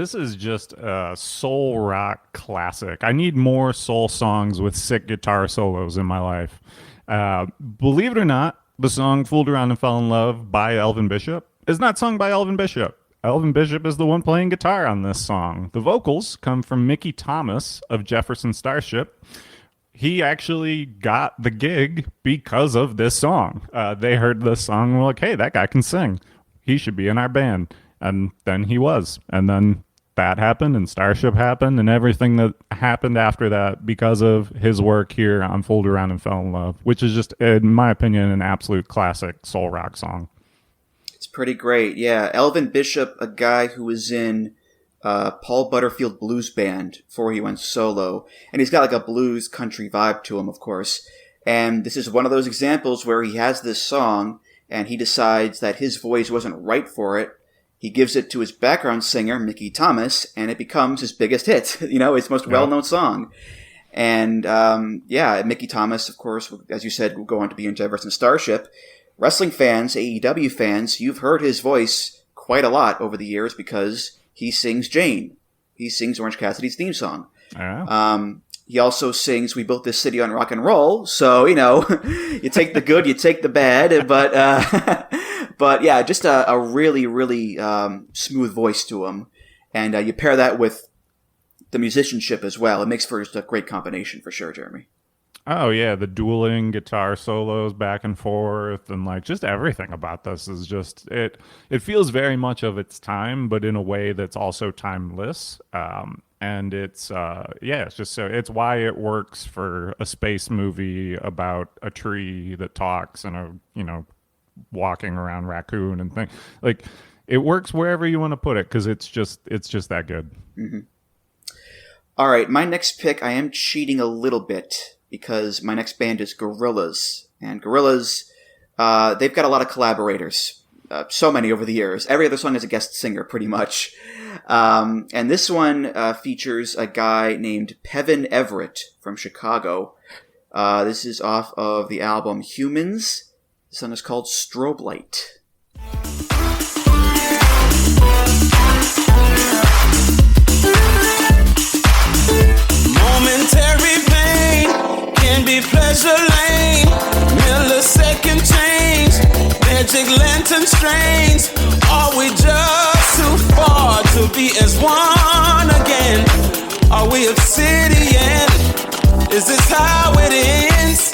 S6: this is just a soul rock classic. I need more soul songs with sick guitar solos in my life. Believe it or not, the song Fooled Around and Fell in Love by Elvin Bishop is not sung by Elvin Bishop. Elvin Bishop is the one playing guitar on this song. The vocals come from Mickey Thomas of Jefferson Starship. He actually got the gig because of this song. They heard this song and were like, hey, that guy can sing. He should be in our band. And then he was. And then that happened and Starship happened and everything that happened after that because of his work here on Fooled Around and Fell in Love, which is just, in my opinion, an absolute classic soul rock song.
S5: It's pretty great. Yeah, Elvin Bishop, a guy who was in Paul Butterfield Blues Band before he went solo. And he's got like a blues country vibe to him, of course. And this is one of those examples where he has this song and he decides that his voice wasn't right for it. He gives it to his background singer, Mickey Thomas, and it becomes his biggest hit, his most well-known song. And, Mickey Thomas, of course, as you said, will go on to be in Jefferson Starship. Wrestling fans, AEW fans, you've heard his voice quite a lot over the years because he sings Jane. He sings Orange Cassidy's theme song. He also sings We Built This City on Rock and Roll. So, you take the good, you take the bad, but yeah, just a really, really smooth voice to him. And you pair that with the musicianship as well. It makes for just a great combination for sure, Jeremy.
S6: Oh, yeah, the dueling guitar solos back and forth and like just everything about this is just, it feels very much of its time, but in a way that's also timeless. And it's, it's just so, it's why it works for a space movie about a tree that talks and walking around raccoon and things. Like, it works wherever you want to put it because it's just that good.
S5: Mm-hmm. All right, my next pick, I am cheating a little bit because my next band is Gorillaz. And Gorillaz, they've got a lot of collaborators. So many over the years. Every other song has a guest singer, pretty much. And this one features a guy named Pevin Everett from Chicago. This is off of the album Humans. The song is called Strobe Light.
S7: Momentary pain can be pleasure lane. Millisecond change, magic lantern strains. Are we just too far to be as one again? Are we obsidian? Is this how it ends?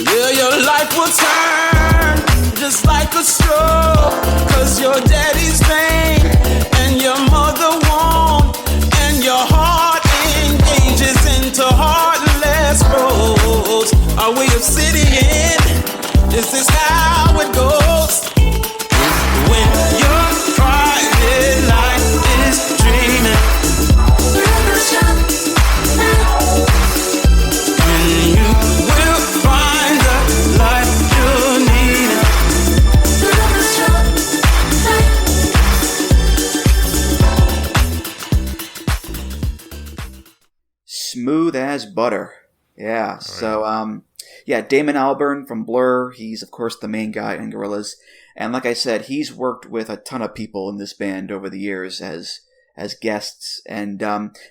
S7: Yeah, your life will turn just like a stroke, 'cause your daddy's vain and your mother won't, and your heart engages into heartless roads. Are we obsidian? Is this how it goes? When your private life is dreaming, when you will find the life you need.
S5: Smooth as butter. Yeah. So, Damon Albarn from Blur. He's, of course, the main guy in Gorillaz. And like I said, he's worked with a ton of people in this band over the years as guests. And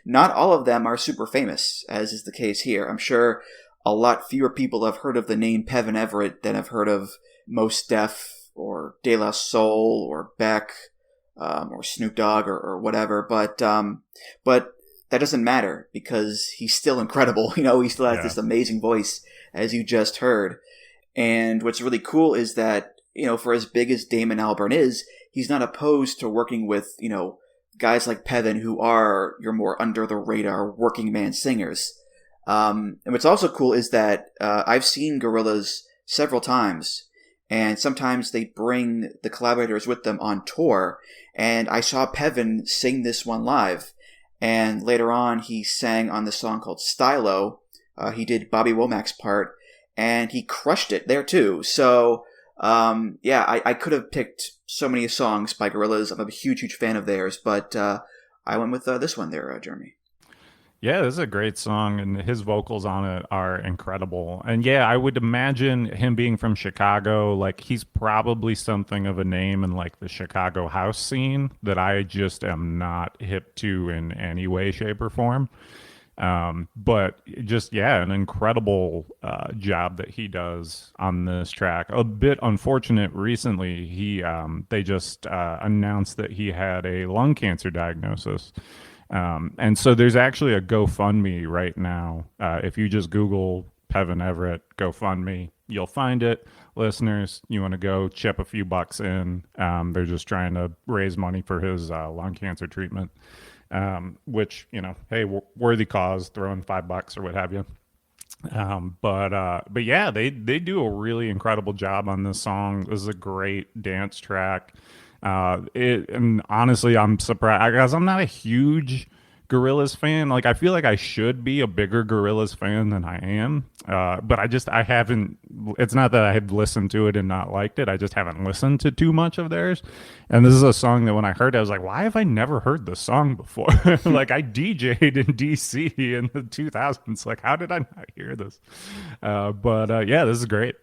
S5: not all of them are super famous, as is the case here. I'm sure a lot fewer people have heard of the name Pevin Everett than have heard of Mos Def or De La Soul or Beck or Snoop Dogg or whatever. But that doesn't matter because he's still incredible. He still has this amazing voice, as you just heard. And what's really cool is that, for as big as Damon Albarn is, he's not opposed to working with, guys like Pevin who are your more under the radar working man singers. And what's also cool is that I've seen Gorillaz several times, and sometimes they bring the collaborators with them on tour. And I saw Pevin sing this one live. And later on, he sang on this song called Stylo. He did Bobby Womack's part, and he crushed it there too. So, I could have picked so many songs by Gorillaz. I'm a huge, huge fan of theirs, but I went with this one there, Jeremy.
S6: Yeah, this is a great song, and his vocals on it are incredible. And yeah, I would imagine him being from Chicago, like he's probably something of a name in like the Chicago house scene that I just am not hip to in any way, shape, or form. But just yeah, an incredible job that he does on this track. A bit unfortunate recently, they just announced that he had a lung cancer diagnosis. And so there's actually a GoFundMe right now. If you just Google Pevin Everett GoFundMe, you'll find it. Listeners, you want to go chip a few bucks in. They're just trying to raise money for his lung cancer treatment, which, you know, hey, worthy cause, throw in $5 or what have you. But yeah, they do a really incredible job on this song. This is a great dance track. And honestly, I'm surprised because I'm not a huge Gorillaz fan. Like, I feel like I should be a bigger Gorillaz fan than I am. But I haven't, it's not that I have listened to it and not liked it. I just haven't listened to too much of theirs. And this is a song that when I heard it, I was like, why have I never heard this song before? Like, I DJ'd in DC in the 2000s. Like, how did I not hear this? But yeah, this is great.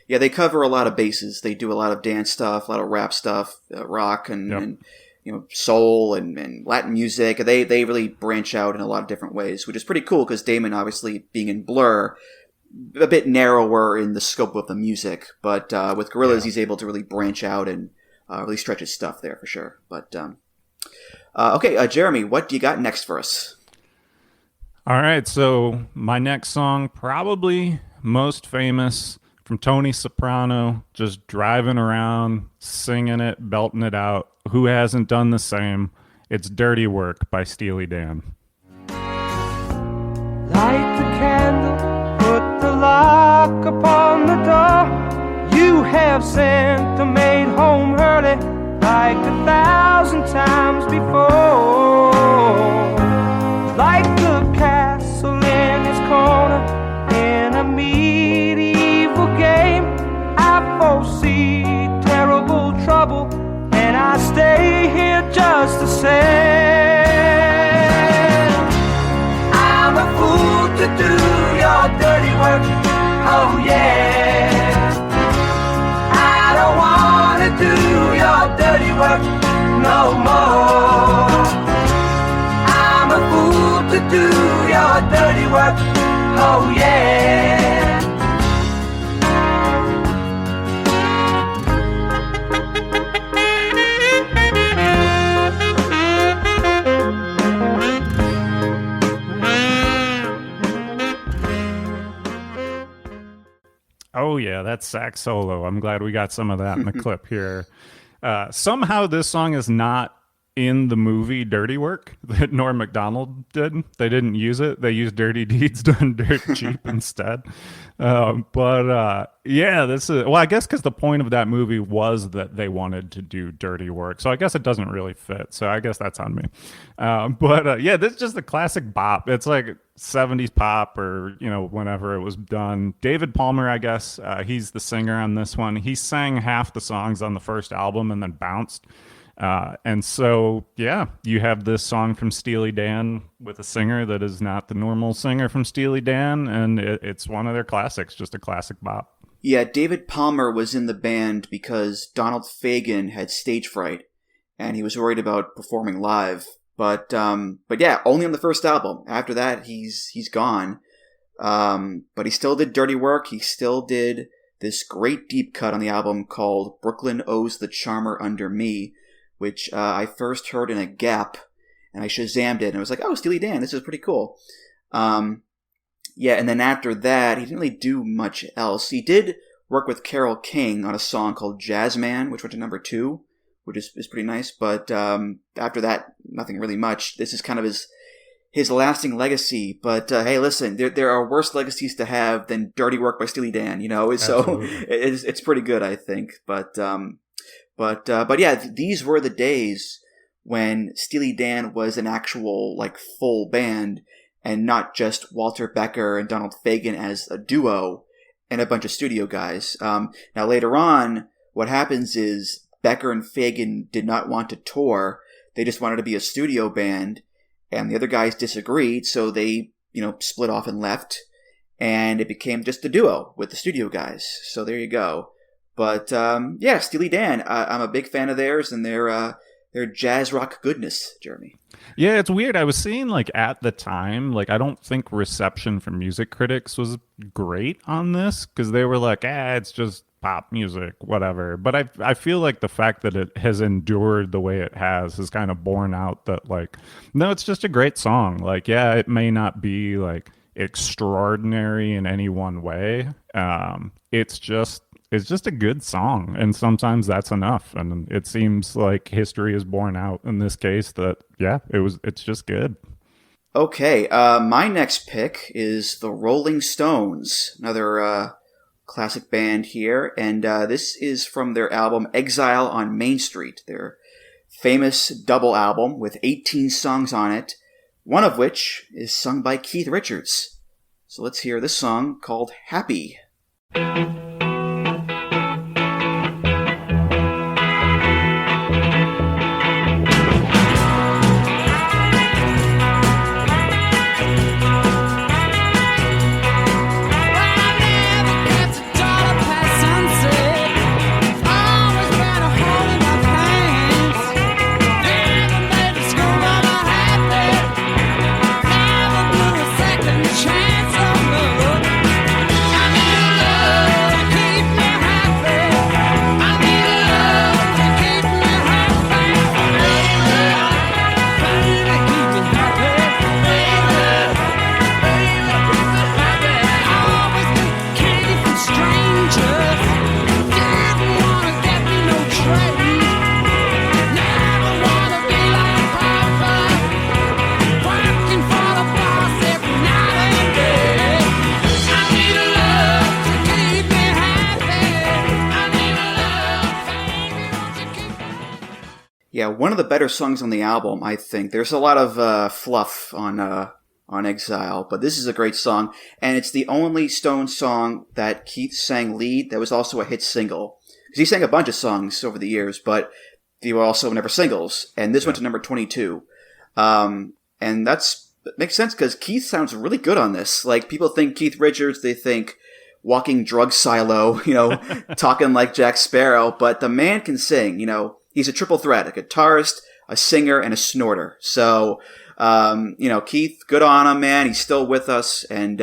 S5: Yeah, they cover a lot of bases. They do a lot of dance stuff, a lot of rap stuff, rock, and you know, soul and Latin music. They really branch out in a lot of different ways, which is pretty cool because Damon, obviously being in Blur, a bit narrower in the scope of the music. But with Gorillaz, he's able to really branch out and really stretch his stuff there for sure. But okay, Jeremy, what do you got next for us?
S6: All right, so my next song, probably most famous, from Tony Soprano, just driving around, singing it, belting it out. Who hasn't done the same? It's Dirty Work by Steely Dan.
S7: Light the candle, put the lock upon the door. You have sent the maid home early, like 1,000 times before. Like the castle in its corner, in a medieval game, I foresee terrible trouble, and I stay here just the same. I'm a fool to do your dirty work, oh yeah. I don't wanna do your dirty work no more. I'm a fool to do your dirty work, oh yeah.
S6: Oh yeah, that sax solo. I'm glad we got some of that in the clip here. Somehow this song is not in the movie Dirty Work that Norm Macdonald did. They didn't use it. They used Dirty Deeds Done Dirt Cheap instead. Yeah, this is, well, I guess because the point of that movie was that they wanted to do dirty work. So I guess it doesn't really fit. So I guess that's on me. Yeah, this is just a classic bop. It's like 70s pop, or, you know, whenever it was done. David Palmer, I guess, he's the singer on this one. He sang half the songs on the first album and then bounced. And so, yeah, you have this song from Steely Dan with a singer that is not the normal singer from Steely Dan, and it's one of their classics, just a classic bop.
S5: Yeah, David Palmer was in the band because Donald Fagen had stage fright, and he was worried about performing live. But yeah, only on the first album. After that, he's gone. But he still did dirty work. He still did this great deep cut on the album called Brooklyn Owes the Charmer Under Me, which I first heard in a Gap, and I Shazammed it, and I was like, oh, Steely Dan, this is pretty cool. Yeah, and then after that, he didn't really do much else. He did work with Carole King on a song called Jazzman, which went to number 2, which is pretty nice, but after that, nothing really much. This is kind of his lasting legacy, but hey, listen, there are worse legacies to have than Dirty Work by Steely Dan, you know, so it's pretty good, I think, But yeah, these were the days when Steely Dan was an actual, like, full band, and not just Walter Becker and Donald Fagen as a duo and a bunch of studio guys. Now later on, what happens is Becker and Fagen did not want to tour. They just wanted to be a studio band, and the other guys disagreed, so they, split off and left, and it became just a duo with the studio guys. So there you go. But yeah, Steely Dan, I'm a big fan of theirs and their jazz rock goodness, Jeremy.
S6: Yeah, it's weird. I was seeing at the time, I don't think reception from music critics was great on this because they were like, it's just pop music, whatever. But I feel like the fact that it has endured the way it has kind of borne out that no, it's just a great song. Yeah, it may not be extraordinary in any one way. It's just a good song, and sometimes that's enough. And it seems like history is borne out in this case that it's just good.
S5: Okay, my next pick is the Rolling Stones, another classic band here, and this is from their album Exile on Main Street, their famous double album with 18 songs on it, one of which is sung by Keith Richards. So let's hear this song called Happy. Yeah, one of the better songs on the album, I think. There's a lot of fluff on Exile, but this is a great song, and it's the only Stones song that Keith sang lead that was also a hit single. Because he sang a bunch of songs over the years, but they were also never singles, and this went to number 22. And that makes sense because Keith sounds really good on this. People think Keith Richards, they think walking drug silo, talking like Jack Sparrow, but the man can sing, He's a triple threat, a guitarist, a singer, and a snorter. So, Keith, good on him, man. He's still with us, and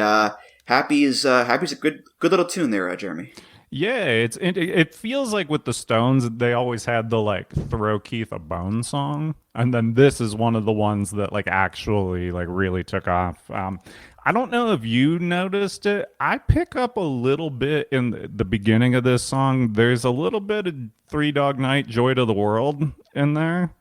S5: Happy's a good little tune there, Jeremy.
S6: Yeah, it feels like with the Stones, they always had the throw Keith a bone song, and then this is one of the ones that actually really took off. I don't know if you noticed it. I pick up a little bit in the beginning of this song. There's a little bit of Three Dog Night, Joy to the World in there.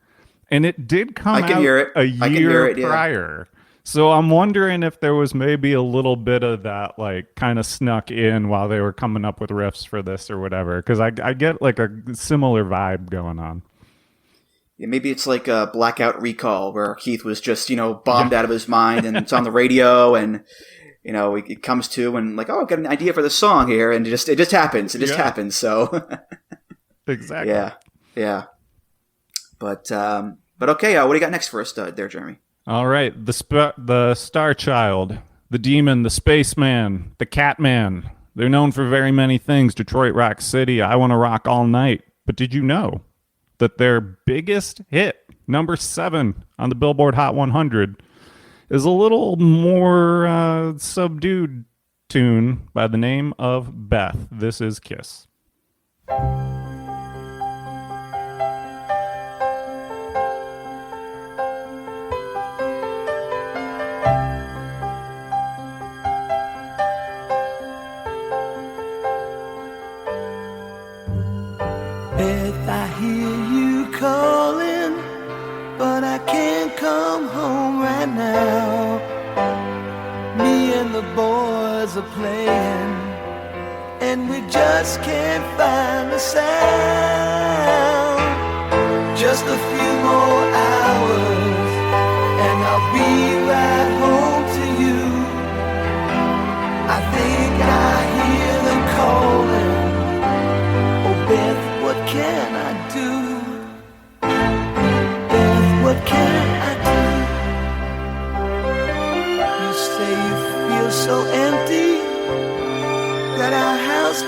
S6: And it did come out a year prior. So I'm wondering if there was maybe a little bit of that kind of snuck in while they were coming up with riffs for this or whatever. Because I get a similar vibe going on.
S5: Yeah, maybe it's like a Blackout Recall where Keith was just, bombed out of his mind and it's on the radio and, it comes to and I've got an idea for the song here and it just happens. It just happens. So
S6: exactly.
S5: Yeah. But okay, what do you got next for us there, Jeremy?
S6: All right. The Star Child, the Demon, the Spaceman, the Catman. They're known for very many things. Detroit Rock City, I Want to Rock All Night. But did you know that their biggest hit, number 7 on the Billboard Hot 100, is a little more subdued tune by the name of Beth? This is Kiss.
S7: Beth, I hear you calling, but I can't come home right now. Me and the boys are playing, and we just can't find the sound. Just a few more hours, and I'll be right home to you. I think I hear them calling. Oh, Beth, what can I do? Beth, what can I do?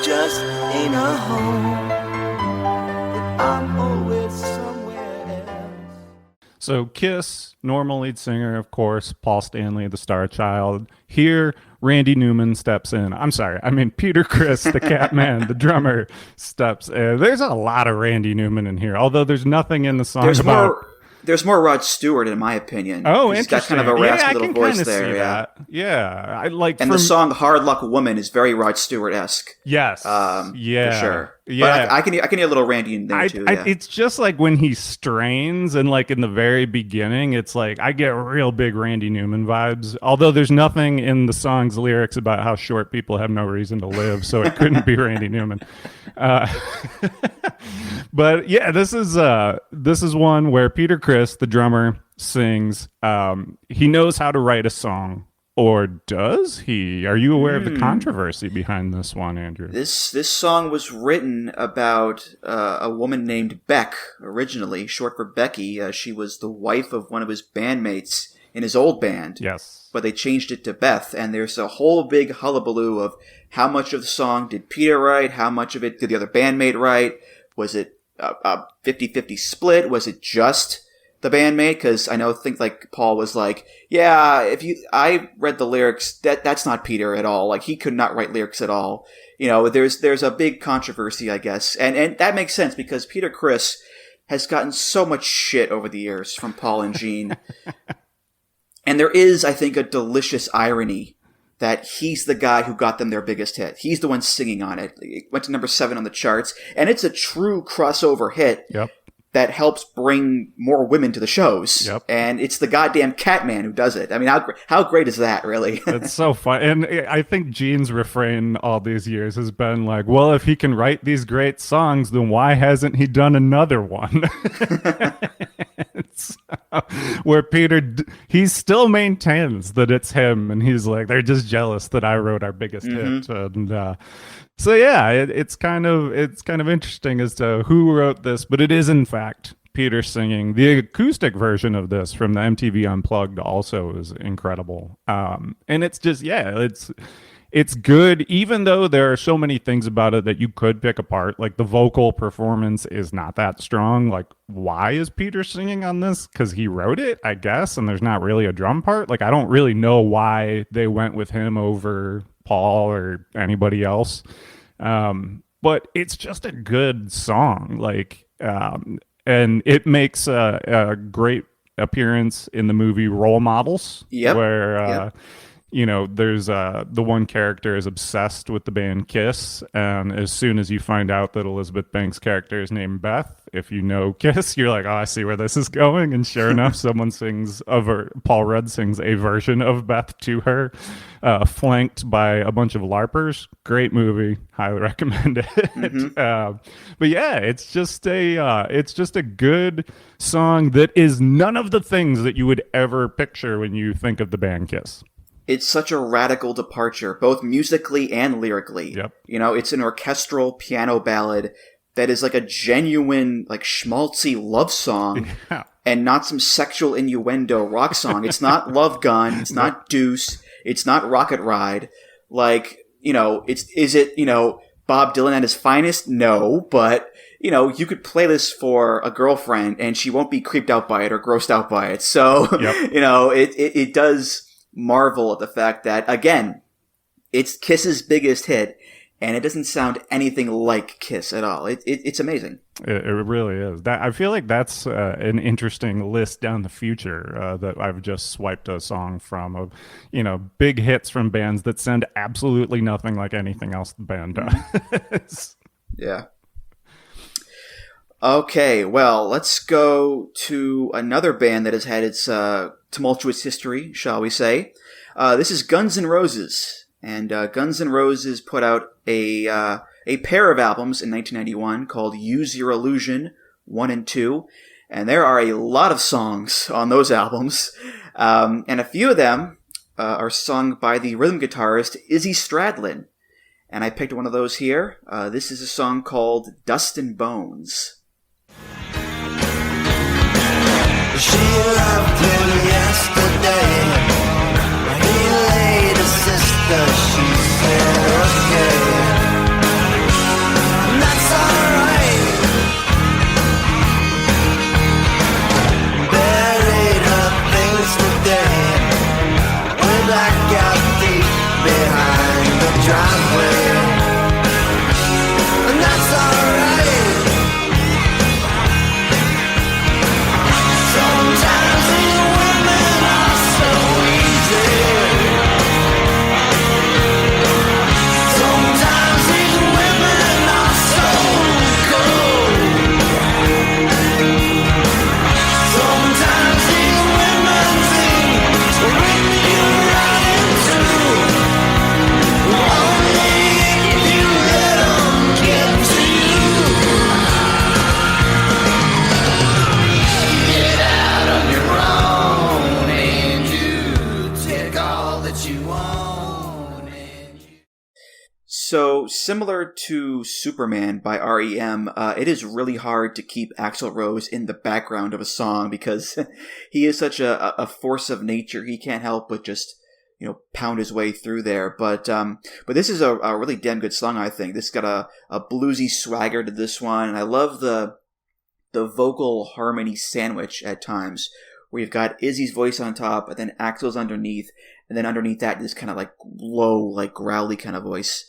S7: just ain't a home. I'm always somewhere else.
S6: So Kiss, normal lead singer, of course, Paul Stanley, the star child. Here, Randy Newman steps in. I'm sorry, I mean Peter Criss, the Catman, the drummer, steps in. There's a lot of Randy Newman in here, although there's nothing in the song about...
S5: There's more Rod Stewart, in my opinion.
S6: Oh,
S5: He's
S6: interesting.
S5: got kind of a raspy little voice
S6: kinda
S5: there.
S6: See
S5: Yeah,
S6: that. Yeah, I like.
S5: And the song "Hard Luck Woman" is very Rod Stewart-esque.
S6: Yes.
S5: For sure.
S6: Yeah,
S5: but I can hear a little Randy in there too. Yeah.
S6: It's just like when he strains, and like in the very beginning, it's like I get real big Randy Newman vibes. Although there's nothing in the song's lyrics about how short people have no reason to live, so it couldn't be Randy Newman. But yeah, this is one where Peter Criss, the drummer, sings. He knows how to write a song. Or does he? Are you aware of the controversy behind this one, Andrew?
S5: This song was written about a woman named Beck, originally, short for Becky. She was the wife of one of his bandmates in his old band.
S6: Yes.
S5: But they changed it to Beth, and there's a whole big hullabaloo of how much of the song did Peter write, how much of it did the other bandmate write, was it a 50-50 split, was it just the bandmate? Because I think like Paul was like, yeah, I read the lyrics, that's not Peter at all. Like he could not write lyrics at all. You know, there's a big controversy, I guess, and that makes sense because Peter Criss has gotten so much shit over the years from Paul and Gene, and there is, I think, a delicious irony that he's the guy who got them their biggest hit. He's the one singing on it. It went to number 7 on the charts, and it's a true crossover hit.
S6: Yep.
S5: That helps bring more women to the shows.
S6: Yep.
S5: And it's the goddamn Catman who does it. I mean, how great is that, really?
S6: It's so fun. And I think Gene's refrain all these years has been like, well, if he can write these great songs, then why hasn't he done another one? Where Peter, he still maintains that it's him. And he's like, they're just jealous that I wrote our biggest hit. And so yeah, it's kind of interesting as to who wrote this, but it is in fact Peter singing. The acoustic version of this from the MTV Unplugged also is incredible, and it's just it's good. Even though there are so many things about it that you could pick apart, like the vocal performance is not that strong. Like, why is Peter singing on this? Because he wrote it, I guess, and there's not really a drum part. Like, I don't really know why they went with him over Paul or anybody else, but it's just a good song, like, and it makes a great appearance in the movie Role Models.
S5: Yep.
S6: Where you know, there's the one character is obsessed with the band Kiss, and as soon as you find out that Elizabeth Banks' character is named Beth, if you know Kiss, you're like, oh, I see where this is going. And sure enough, someone sings Paul Rudd sings a version of Beth to her, flanked by a bunch of LARPers. Great movie, highly recommend it. But yeah, it's just a good song that is none of the things that you would ever picture when you think of the band Kiss.
S5: It's such a radical departure, both musically and lyrically.
S6: Yep.
S5: You know, it's an orchestral piano ballad that is like a genuine, like, schmaltzy love song, and not some sexual innuendo rock song. It's not Love Gun. It's not Deuce. It's not Rocket Ride. Like, you know, is it, you know, Bob Dylan at his finest? No, but, you know, you could play this for a girlfriend and she won't be creeped out by it or grossed out by it. So, you know, it does marvel at the fact that, again, it's Kiss's biggest hit, and it doesn't sound anything like Kiss at all. It's amazing.
S6: It really is. I feel like that's an interesting list down the future that I've just swiped a song from, of, you know, big hits from bands that sound absolutely nothing like anything else the band does.
S5: Yeah. Okay, well, let's go to another band that has had its tumultuous history, shall we say. This is Guns N' Roses, and Guns N' Roses put out a pair of albums in 1991 called Use Your Illusion 1 and 2, and there are a lot of songs on those albums, and a few of them are sung by the rhythm guitarist Izzy Stradlin, and I picked one of those here. This is a song called Dust and Bones.
S7: She loved him yesterday. He laid a sister, she said okay.
S5: So, similar to Superman by REM, it is really hard to keep Axl Rose in the background of a song because he is such a force of nature. He can't help but just, pound his way through there. But this is a really damn good song, I think. This got a bluesy swagger to this one, and I love the vocal harmony sandwich at times, where you've got Izzy's voice on top, and then Axl's underneath, and then underneath that, this kind of like low, like growly kind of voice.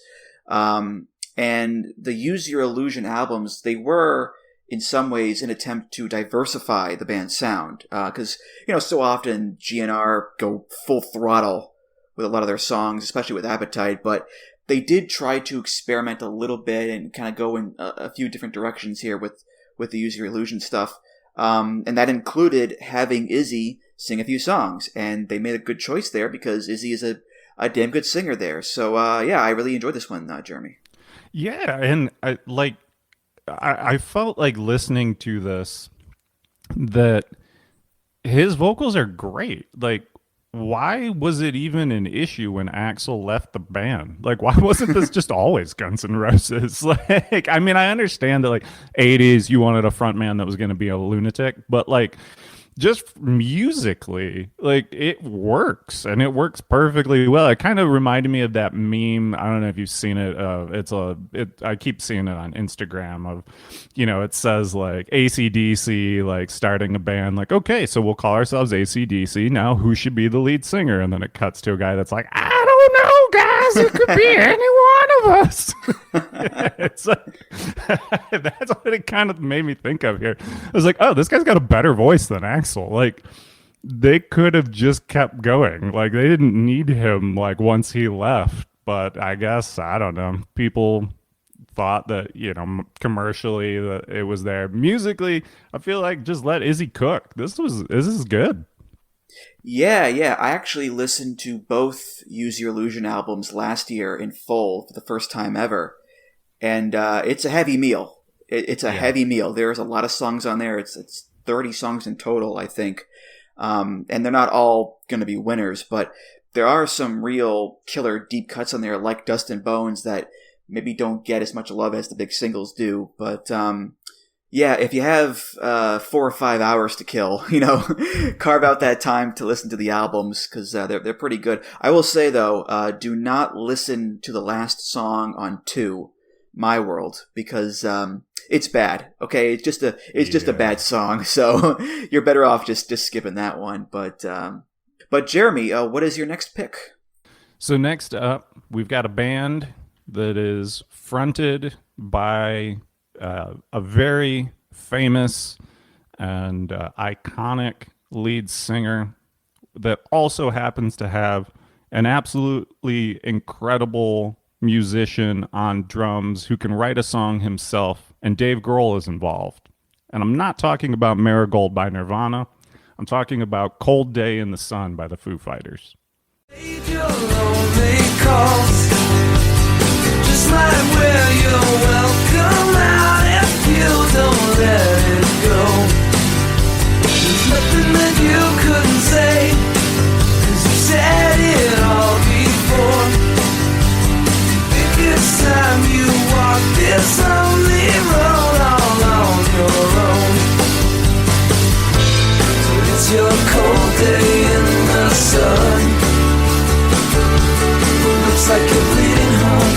S5: And the Use Your Illusion albums, they were in some ways an attempt to diversify the band's sound. Cause, so often GNR go full throttle with a lot of their songs, especially with Appetite, but they did try to experiment a little bit and kind of go in a few different directions here with the Use Your Illusion stuff. And that included having Izzy sing a few songs, and they made a good choice there because Izzy is a damn good singer there. So, I really enjoyed this one, Jeremy.
S6: Yeah, and I felt like listening to this that his vocals are great. Like, why was it even an issue when Axl left the band? Like, why wasn't this just always Guns N' Roses? Like, I mean, I understand that, like, 80s, you wanted a frontman that was going to be a lunatic, but, like, just musically, like, it works, and it works perfectly well. It kind of reminded me of that meme. I don't know if you've seen it. I keep seeing it on Instagram of, it says like AC/DC, like starting a band, like, okay, so we'll call ourselves AC/DC. Now who should be the lead singer? And then it cuts to a guy that's like, I don't know, guys. It could be any one of us. It's like, that's what it kind of made me think of here. I was like, oh, this guy's got a better voice than Axl. Like, they could have just kept going. Like, they didn't need him, like, once he left. But I guess, I don't know, people thought that, commercially that it was there. Musically, I feel like just let Izzy cook. This is good.
S5: Yeah. I actually listened to both Use Your Illusion albums last year in full for the first time ever. And it's a heavy meal. It's a heavy meal. There's a lot of songs on there. It's 30 songs in total, I think. And they're not all going to be winners, but there are some real killer deep cuts on there, like Dust and Bones, that maybe don't get as much love as the big singles do. But if you have 4 or 5 hours to kill, carve out that time to listen to the albums, because they're pretty good. I will say, though, do not listen to the last song on 2, My World, because it's bad. Okay, it's just a bad song. So you're better off just skipping that one. But Jeremy, what is your next pick?
S6: So next up, we've got a band that is fronted by a very famous and iconic lead singer that also happens to have an absolutely incredible musician on drums who can write a song himself, and Dave Grohl is involved. And I'm not talking about Marigold by Nirvana. I'm talking about Cold Day in the Sun by the Foo Fighters.
S7: Just like where you're welcome out if you don't let it go. There's nothing that you couldn't say, 'cause you said it all before. It's time you walk this lonely road all on your own. So it's your cold day in the sun. Looks like you're bleeding home.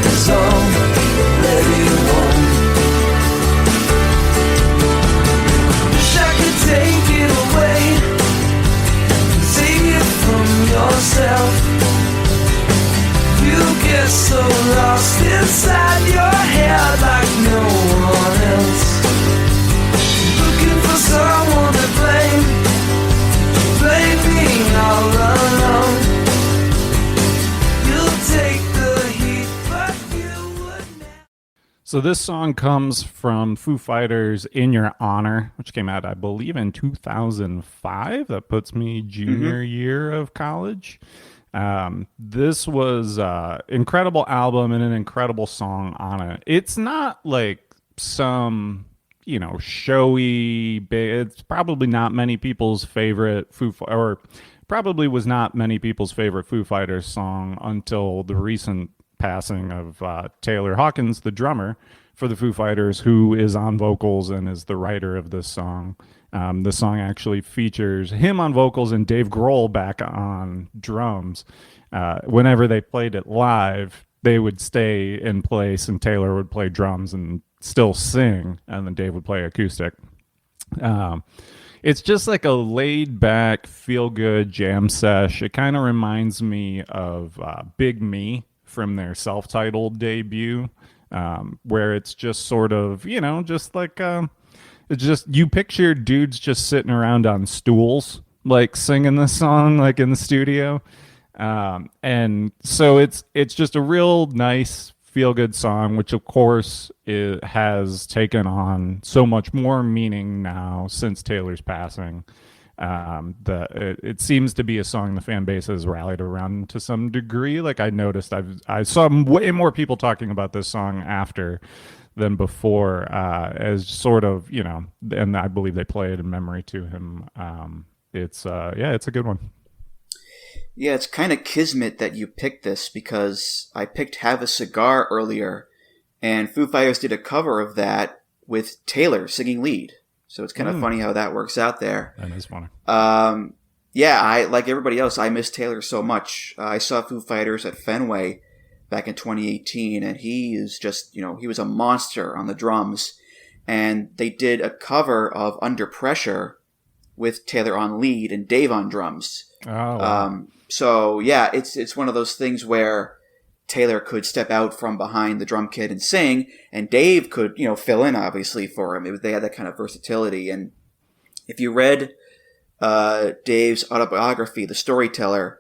S7: It's all that you want. Wish I could take it away, save it from yourself. You get so lost inside your head like no one else. Looking for someone to blame, being all alone. You'll take the heat, but you would never.
S6: So this song comes from Foo Fighters' In Your Honor, which came out, I believe, in 2005. That puts me junior year of college. This was an incredible album and an incredible song on it. It's not like some, showy, it's probably not many people's favorite probably was not many people's favorite Foo Fighters song until the recent passing of Taylor Hawkins, the drummer for the Foo Fighters, who is on vocals and is the writer of this song. The song actually features him on vocals and Dave Grohl back on drums. Whenever they played it live, they would stay in place and Taylor would play drums and still sing, and then Dave would play acoustic. It's just like a laid back, feel good jam sesh. It kind of reminds me of Big Me from their self-titled debut, where it's just sort of, just like, it's just, you picture dudes just sitting around on stools, like singing this song, like in the studio. And so it's just a real nice, feel-good song, which of course it has taken on so much more meaning now since Taylor's passing. It seems to be a song the fan base has rallied around to some degree. Like I noticed, I saw way more people talking about this song after than before, as sort of, and I believe they play it in memory to him. It's a good one.
S5: Yeah, it's kind of kismet that you picked this, because I picked Have a Cigar earlier, and Foo Fighters did a cover of that with Taylor singing lead. So it's kind of funny how that works out there.
S6: That is funny.
S5: I, like everybody else, I miss Taylor so much. I saw Foo Fighters at Fenway back in 2018, and he is just, he was a monster on the drums. And they did a cover of Under Pressure with Taylor on lead and Dave on drums.
S6: Oh, wow.
S5: So yeah, it's one of those things where Taylor could step out from behind the drum kit and sing, and Dave could, fill in obviously for him. They had that kind of versatility. And if you read Dave's autobiography, The Storyteller,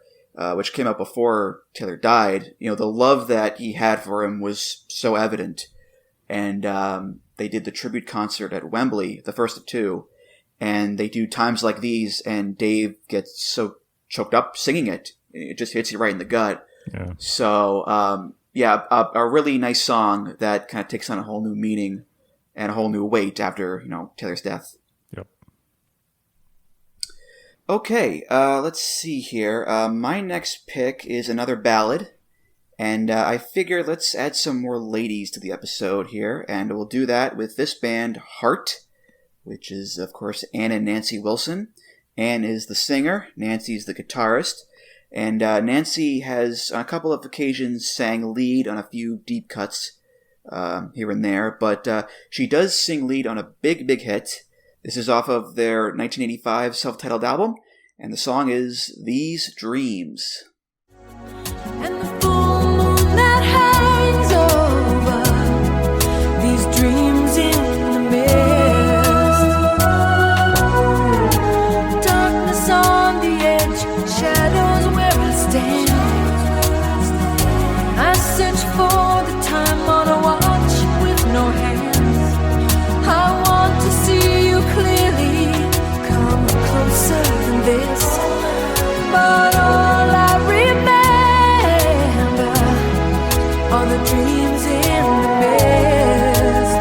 S5: which came out before Taylor died, the love that he had for him was so evident. And they did the tribute concert at Wembley, the first of two, and they do Times Like These, and Dave gets so choked up singing it. It just hits you right in the gut.
S6: Yeah.
S5: So, a really nice song that kind of takes on a whole new meaning and a whole new weight after, Taylor's death.
S6: Yep.
S5: Okay, let's see here. My next pick is another ballad, and I figure let's add some more ladies to the episode here, and we'll do that with this band, Heart, which is, of course, Ann and Nancy Wilson. Ann is the singer, Nancy's the guitarist, and Nancy has, on a couple of occasions, sang lead on a few deep cuts here and there, but she does sing lead on a big hit. This is off of their 1985 self-titled album, and the song is These Dreams.
S7: And the full moon that hangs over these dreams in the mist, darkness on the edge, shadows where I stand. I search for the time on a watch with no hands. I want to see you clearly, come closer than this, but all I remember are the dreams in the mist.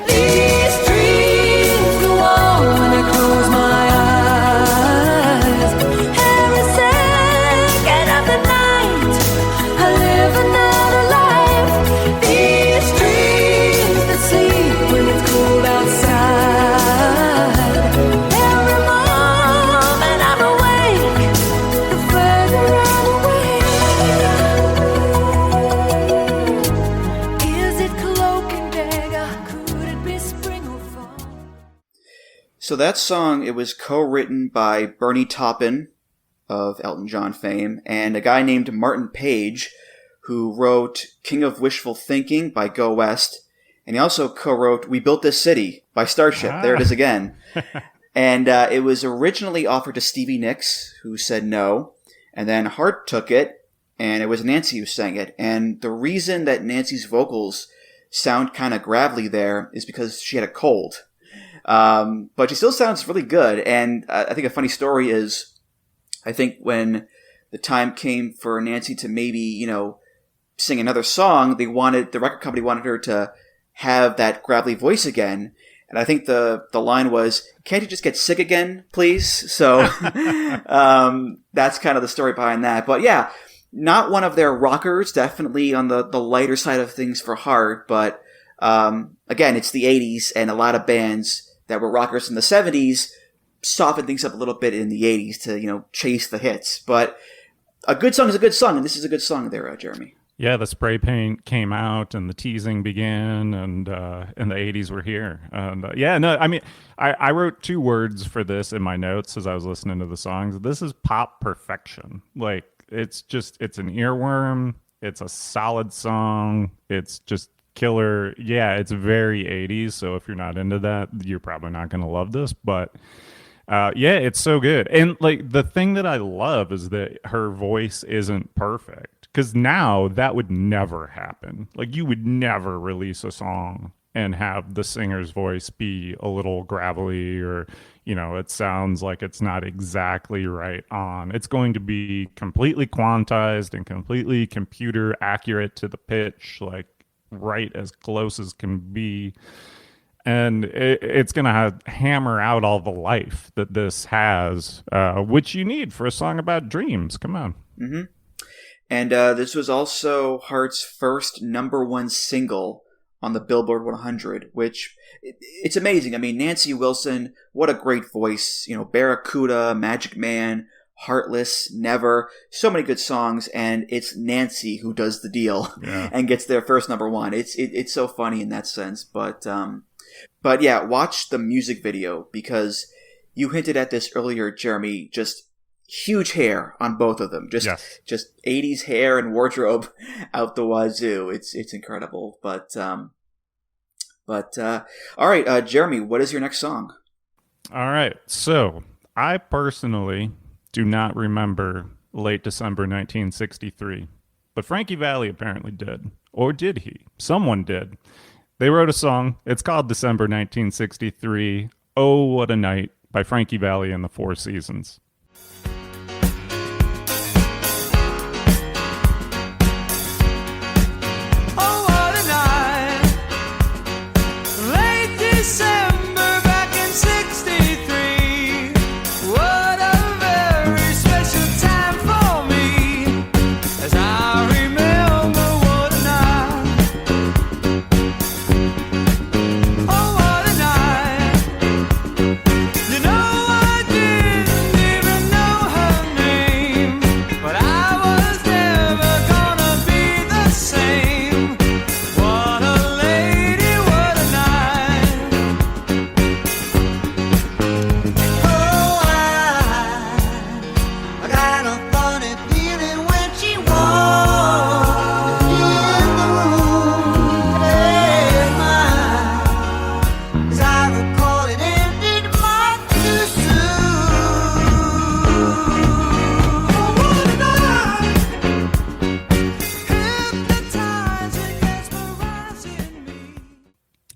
S7: These dreams go on when I close my eyes. Every second of the night, I live another life. These dreams that sleep when it's cold outside. Every moment I'm awake, the further I'm away. Is it cloak and dagger? Could it be spring or fall?
S5: So that song, it was co-written by Bernie Taupin of Elton John fame, and a guy named Martin Page, who wrote King of Wishful Thinking by Go West, and he also co-wrote We Built This City by Starship. There it is again. And it was originally offered to Stevie Nicks, who said no, and then Hart took it, and it was Nancy who sang it. And the reason that Nancy's vocals sound kind of gravelly there is because she had a cold. But she still sounds really good. And I think a funny story is, I think when the time came for Nancy to maybe, sing another song, the record company wanted her to have that gravelly voice again. And I think the line was, "Can't you just get sick again, please?" So that's kind of the story behind that. But yeah, not one of their rockers, definitely on the lighter side of things for hard, but again, it's the 80s, and a lot of bands that were rockers in the 70s softened things up a little bit in the 80s to, chase the hits. But a good song is a good song, and this is a good song there, Jeremy.
S6: Yeah, the spray paint came out and the teasing began, and the 80s were here. And I wrote 2 words for this in my notes as I was listening to the songs. This is pop perfection. Like, it's an earworm. It's a solid song. It's just killer. Yeah, it's very 80s. So if you're not into that, you're probably not going to love this. But yeah, it's so good. And like, the thing that I love is that her voice isn't perfect. Because now that would never happen. Like, you would never release a song and have the singer's voice be a little gravelly, or, it sounds like it's not exactly right on. It's going to be completely quantized and completely computer accurate to the pitch, like right as close as can be. And it's going to hammer out all the life that this has, which you need for a song about dreams. Come on.
S5: Mm-hmm. And this was also Heart's first #1 single on the Billboard 100, which it's amazing. I mean, Nancy Wilson, what a great voice. Barracuda, Magic Man, Heartless, Never, so many good songs, and it's Nancy who does the deal and gets their first #1. It's so funny in that sense. But yeah, watch the music video, because you hinted at this earlier, Jeremy, just huge hair on both of them. Just 80s hair and wardrobe out the wazoo. It's incredible. But all right, Jeremy, what is your next song?
S6: All right. So I personally do not remember late December 1963, but Frankie Valli apparently did. Or did he? Someone did. They wrote a song. It's called December 1963. Oh, What a Night by Frankie Valli and the Four Seasons.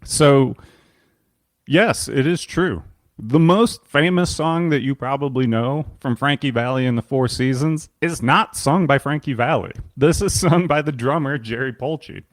S6: So, yes, it is true. The most famous song that you probably know from Frankie Valli and the Four Seasons is not sung by Frankie Valli. This is sung by the drummer, Jerry Polci.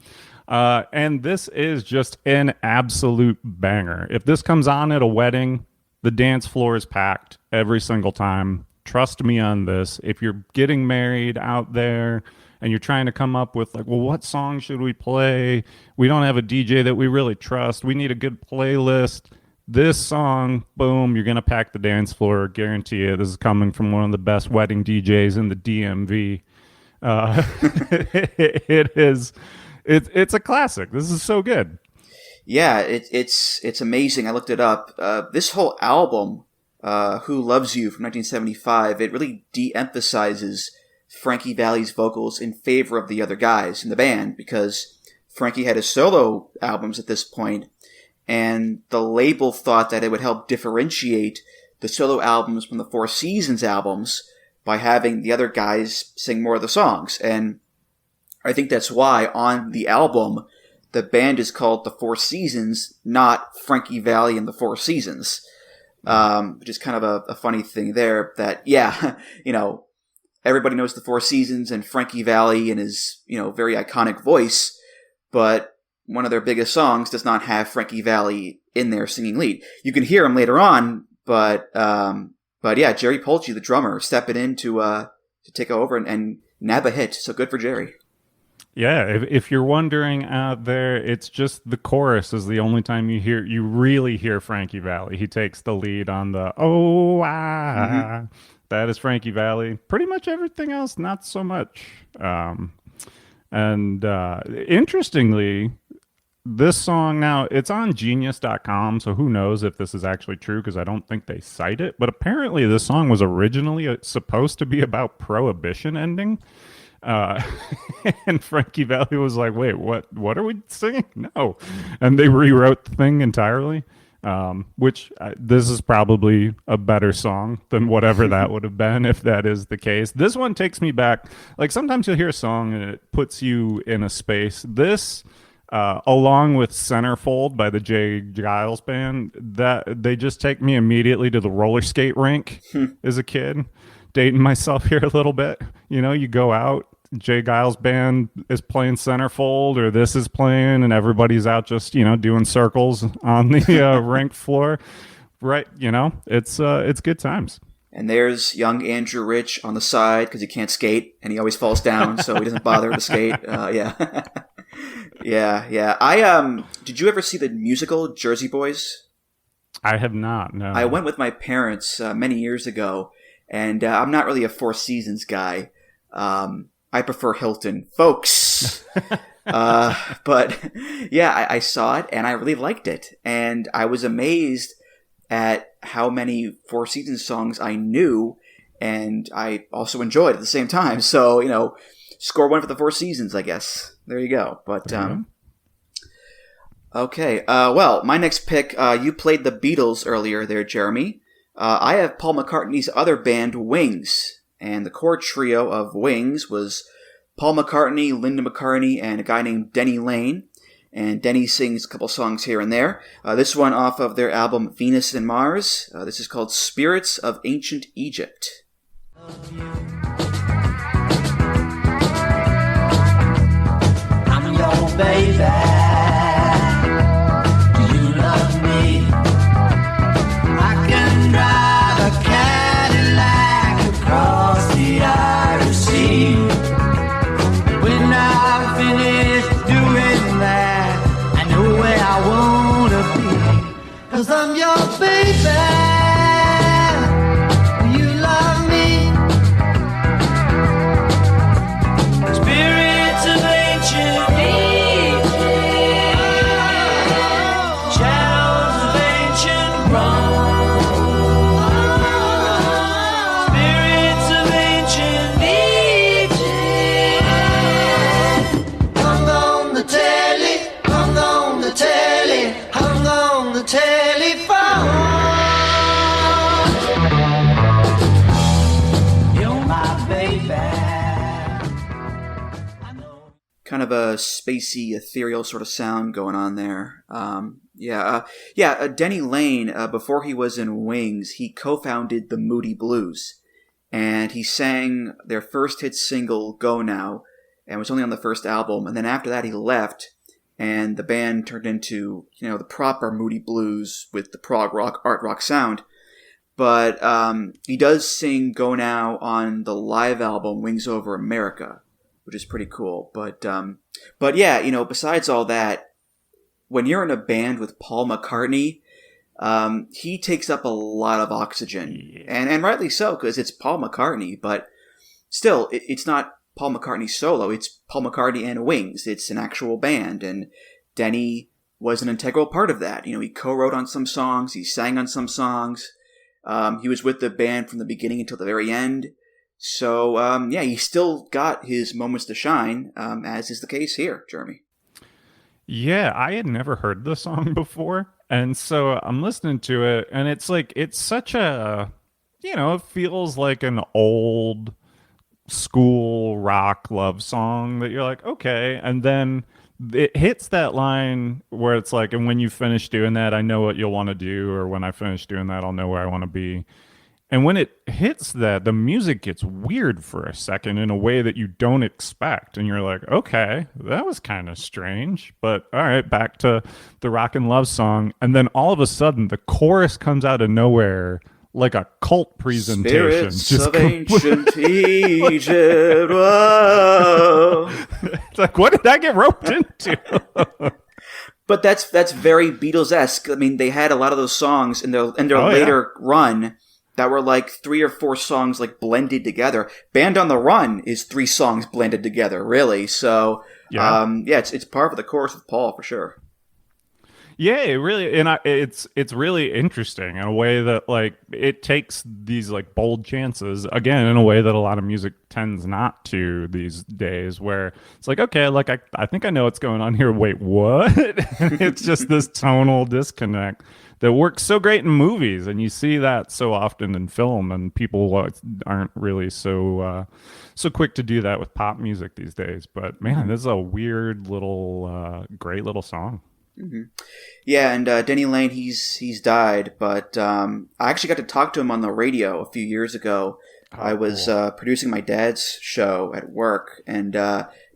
S6: And this is just an absolute banger. If this comes on at a wedding, the dance floor is packed every single time. Trust me on this. If you're getting married out there and you're trying to come up with, like, well, what song should we play? We don't have a DJ that we really trust. We need a good playlist. This song, boom, you're going to pack the dance floor. Guarantee it. This is coming from one of the best wedding DJs in the DMV. It's a classic. This is so good.
S5: Yeah, it's amazing. I looked it up. This whole album, Who Loves You from 1975, it really de-emphasizes Frankie Valli's vocals in favor of the other guys in the band, because Frankie had his solo albums at this point, and the label thought that it would help differentiate the solo albums from the Four Seasons albums by having the other guys sing more of the songs. And I think that's why on the album, the band is called the Four Seasons, not Frankie Valli and the Four Seasons. Which is kind of a funny thing there, that, yeah, everybody knows the Four Seasons and Frankie Valli and his, very iconic voice, but one of their biggest songs does not have Frankie Valli in there singing lead. You can hear him later on, but yeah, Jerry Polci, the drummer, stepping in to take over and nab a hit. So good for Jerry.
S6: Yeah, if you're wondering out there, it's just the chorus is the only time you really hear Frankie Valli. He takes the lead on the That is Frankie Valli. Pretty much everything else, not so much. And interestingly, this song now, it's on genius.com, so who knows if this is actually true because I don't think they cite it. But apparently this song was originally supposed to be about prohibition ending. And Frankie Valli was like, wait, what are we singing? No. And they rewrote the thing entirely, which this is probably a better song than whatever that would have been if that is the case. This one takes me back. Like sometimes you'll hear a song and it puts you in a space. This, along with Centerfold by the Jay Giles Band, that they just take me immediately to the roller skate rink as a kid. Dating myself here a little bit. You know, you go out, Jay Giles Band is playing Centerfold, or this is playing, and everybody's out just, you know, doing circles on the rink floor. Right, you know, it's good times.
S5: And there's young Andrew Rich on the side because he can't skate, and he always falls down, so he doesn't bother to skate. Yeah. Yeah. Did you ever see the musical Jersey Boys?
S6: I have not, no.
S5: I went with my parents many years ago. And I'm not really a Four Seasons guy. I prefer Hilton, folks. But yeah, I saw it and I really liked it. And I was amazed at how many Four Seasons songs I knew and I also enjoyed at the same time. So, you know, score one for the Four Seasons, I guess. There you go. But okay. Well, my next pick, you played the Beatles earlier there, Jeremy. I have Paul McCartney's other band, Wings, and the core trio of Wings was Paul McCartney, Linda McCartney, and a guy named Denny Lane. And Denny sings a couple songs here and there. This one off of their album Venus and Mars. This is called Spirits of Ancient Egypt.
S7: I'm your baby. Cause I'm your baby. You love me. Spirits of ancient Egypt, shadows of ancient Rome. Spirits of ancient Egypt. Hung on the telly, hung on the telly, hung on the telly.
S5: Kind of a spacey, ethereal sort of sound going on there. Denny Lane, before he was in Wings, he co-founded the Moody Blues. And he sang their first hit single, Go Now, and was only on the first album. And then after that, he left, and the band turned into, you know, the proper Moody Blues with the prog rock, art rock sound. But he does sing Go Now on the live album Wings Over America, which is pretty cool. But yeah, you know, besides all that, when you're in a band with Paul McCartney, he takes up a lot of oxygen. And rightly so, because it's Paul McCartney. But still, it's not Paul McCartney solo. It's Paul McCartney and Wings. It's an actual band. And Denny was an integral part of that. You know, he co-wrote on some songs. He sang on some songs. He was with the band from the beginning until the very end. So, yeah, he still got his moments to shine, as is the case here, Jeremy.
S6: Yeah, I had never heard the song before. And so I'm listening to it, and it's like, it's such a, you know, it feels like an old school rock love song that you're like, okay. And then it hits that line where it's like, and when you finish doing that, I know what you'll want to do, or when I finish doing that, I'll know where I want to be. And when it hits that, the music gets weird for a second in a way that you don't expect. And you're like, okay, that was kind of strange. But all right, back to the rock and love song. And then all of a sudden, the chorus comes out of nowhere like a cult presentation.
S5: Spirits of ancient Egypt. Whoa.
S6: It's like, what did I get roped into?
S5: But that's very Beatles-esque. I mean, they had a lot of those songs in their later run that were like 3 or 4 songs like blended together. Band on the Run is 3 songs blended together, really. So, it's par for the course with Paul for sure.
S6: Yeah, it really, it's really interesting in a way that like it takes these like bold chances again in a way that a lot of music tends not to these days, where it's like, okay, like I think I know what's going on here. Wait, what? It's just this tonal disconnect that works so great in movies, and you see that so often in film, and people aren't really so quick to do that with pop music these days. But man, this is a weird little, great little song.
S5: Mm-hmm. Yeah, and Denny Lane, he's died, but I actually got to talk to him on the radio a few years ago. I was producing my dad's show at work, and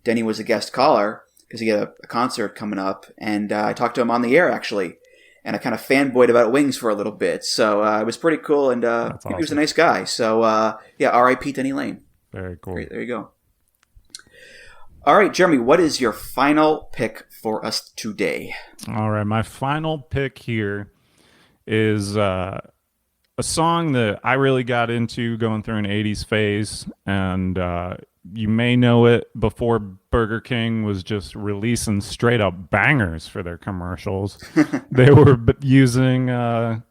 S5: Denny was a guest caller because he had a concert coming up, and I talked to him on the air, actually, and I kind of fanboyed about Wings for a little bit, so it was pretty cool, and awesome. He was a nice guy, so R.I.P. Denny Lane.
S6: Very cool.
S5: Great, there you go. All right, Jeremy, what is your final pick for us today?
S6: All right, my final pick here is a song that I really got into going through an 80s phase, and you may know it before Burger King was just releasing straight up bangers for their commercials. They were using,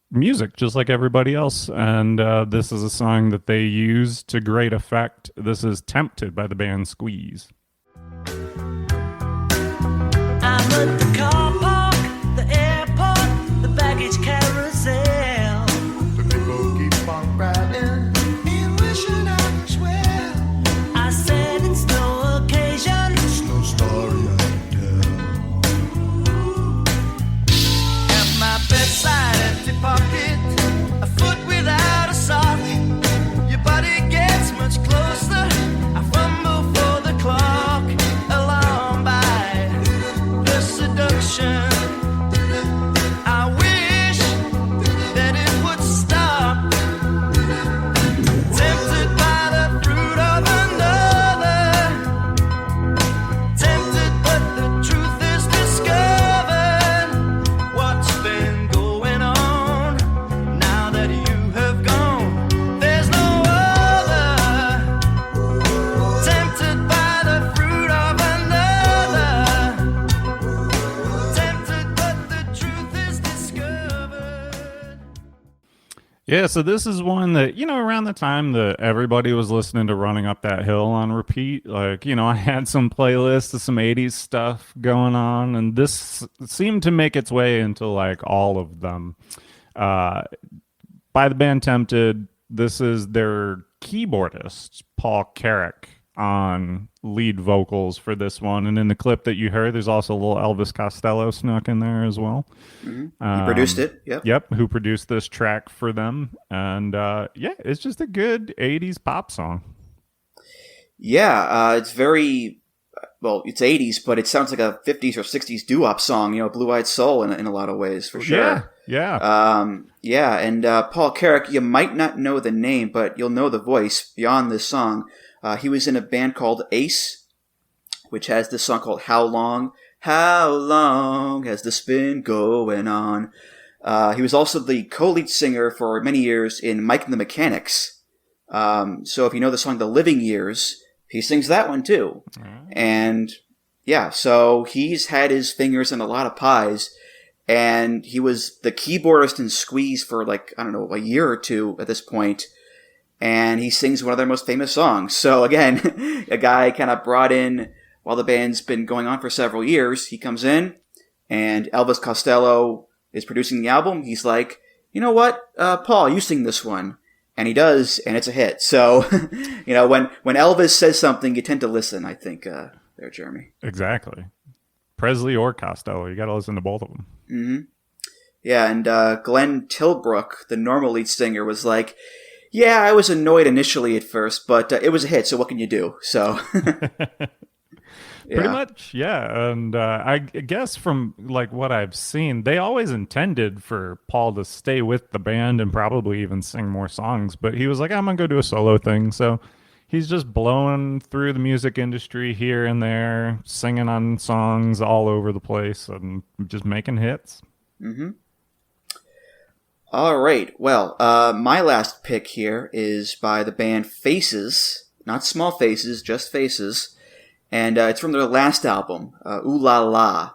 S6: music just like everybody else, and this is a song that they use to great effect. This is Tempted by the band Squeeze.
S7: I'm at the car park, the airport, the baggage carousel. The people keep on riding, and wishing I was well. I said it's no occasion, it's no story I can tell. At my bedside, empty pocket, a foot without a sock. Your body gets much closer, I fumble for the clock. Alarmed by the seduction, I wish that it would stop. Tempted by the fruit of another, tempted but the truth is discovered. What's been going on now that you have gone? There's no other. Tempted by the fruit of another, tempted but the truth is discovered.
S6: Yeah, so this is one that, around the time that everybody was listening to Running Up That Hill on repeat, like, I had some playlists of some 80s stuff going on, and this seemed to make its way into, like, all of them. By the band Tempted, this is their keyboardist, Paul Carrack, on lead vocals for this one. And in the clip that you heard, there's also a little Elvis Costello snuck in there as well.
S5: Mm-hmm. He produced it.
S6: Yep, who produced this track for them. And it's just a good 80s pop song.
S5: Yeah, it's very, it's 80s, but it sounds like a 50s or 60s doo-wop song, Blue-Eyed Soul in a lot of ways, for sure.
S6: Yeah.
S5: And Paul Carrack, you might not know the name, but you'll know the voice beyond this song. He was in a band called Ace, which has this song called How Long Has This Been Going On? He was also the co-lead singer for many years in Mike and the Mechanics. So if you know the song The Living Years, he sings that one too. And so he's had his fingers in a lot of pies, and he was the keyboardist in Squeeze for a year or two at this point. And he sings one of their most famous songs. So again, a guy kind of brought in while the band's been going on for several years. He comes in, and Elvis Costello is producing the album. He's like, you know what, Paul, you sing this one. And he does, and it's a hit. So, when Elvis says something, you tend to listen, I think, there, Jeremy.
S6: Exactly. Presley or Costello, you got to listen to both of them.
S5: Mm-hmm. Yeah, and Glenn Tilbrook, the normal lead singer, was like, yeah, I was annoyed initially at first, but it was a hit, so what can you do? So,
S6: Pretty
S5: Yeah.
S6: much, yeah. And I guess from like what I've seen, they always intended for Paul to stay with the band and probably even sing more songs. But he was like, I'm gonna go do a solo thing. So he's just blowing through the music industry here and there, singing on songs all over the place and just making hits.
S5: Mm-hmm. All right. Well, my last pick here is by the band Faces. Not Small Faces, just Faces. And it's from their last album, Ooh La La.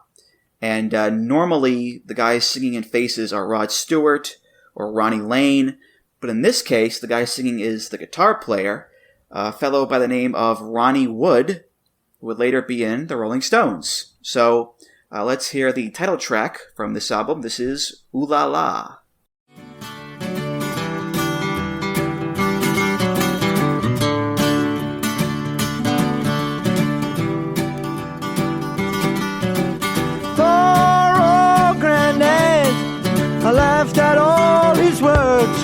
S5: And normally the guys singing in Faces are Rod Stewart or Ronnie Lane. But in this case, the guy singing is the guitar player, a fellow by the name of Ronnie Wood, who would later be in the Rolling Stones. So let's hear the title track from this album. This is Ooh La La.
S9: I laughed at all his words.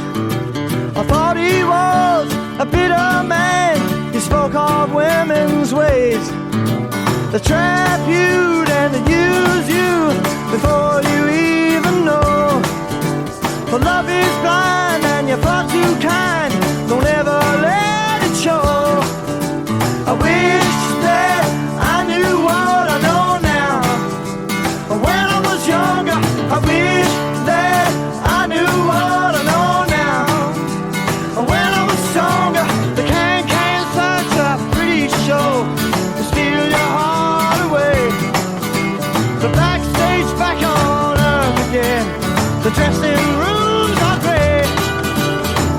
S9: I thought he was a bitter man. He spoke of women's ways. They trap you and they use you before you even know. For love is blind and you're far too kind. Don't ever let it show. I wish that I knew what I know now. When I was younger, I wish that I knew what I know now. When I was stronger, the can such a pretty show to steal your heart away. The backstage back on earth again. The dressing rooms are great.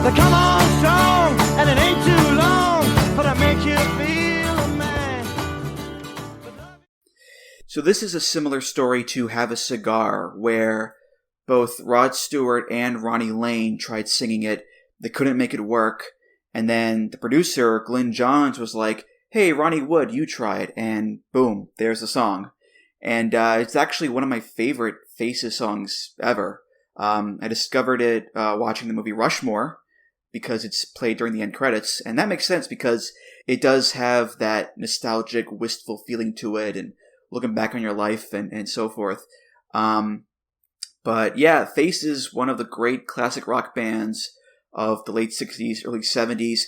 S9: They come on strong and it ain't too long, but I make you feel a man.
S5: So this is a similar story to Have a Cigar, where both Rod Stewart and Ronnie Lane tried singing it. They couldn't make it work. And then the producer, Glyn Johns, was like, hey, Ronnie Wood, you try it. And boom, there's the song. And it's actually one of my favorite Faces songs ever. I discovered it watching the movie Rushmore because it's played during the end credits. And that makes sense because it does have that nostalgic, wistful feeling to it and looking back on your life and so forth. But yeah, Faces, one of the great classic rock bands of the late 60s, early 70s,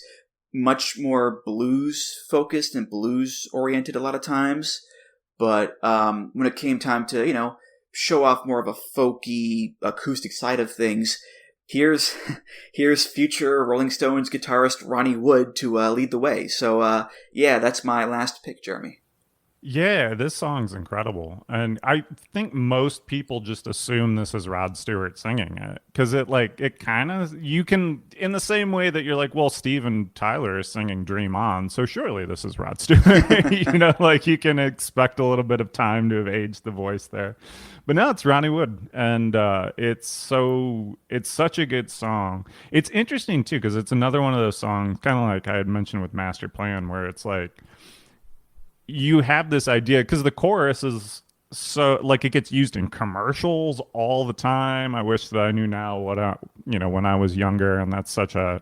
S5: much more blues-focused and blues-oriented a lot of times. But when it came time to, show off more of a folky, acoustic side of things, here's future Rolling Stones guitarist Ronnie Wood to lead the way. So yeah, that's my last pick, Jeremy.
S6: Yeah, this song's incredible. And I think most people just assume this is Rod Stewart singing it. Because it kind of, you can, in the same way that you're like, well, Steven Tyler is singing Dream On, so surely this is Rod Stewart. You can expect a little bit of time to have aged the voice there. But no, it's Ronnie Wood. And it's such a good song. It's interesting, too, because it's another one of those songs, kind of like I had mentioned with Master Plan, where it's like, you have this idea because the chorus is so it gets used in commercials all the time. I wish that I knew now when I was younger, and that's such an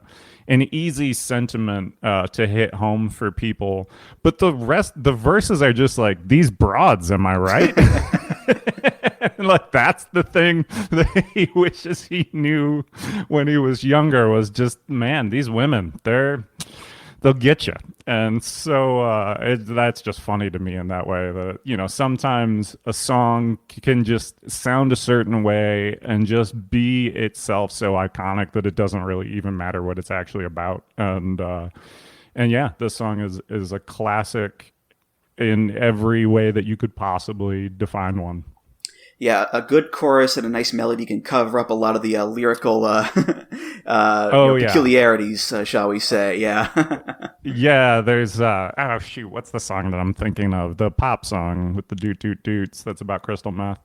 S6: easy sentiment to hit home for people. But the verses are just like, these broads, am I right? That's the thing that he wishes he knew when he was younger, was just, man, these women, they'll get you. And so that's just funny to me in that way that, sometimes a song can just sound a certain way and just be itself so iconic that it doesn't really even matter what it's actually about. And yeah, this song is a classic in every way that you could possibly define one.
S5: Yeah, a good chorus and a nice melody can cover up a lot of the lyrical peculiarities, shall we say. Yeah.
S6: Yeah, there's, what's the song that I'm thinking of? The pop song with the doot doot doots that's about crystal meth.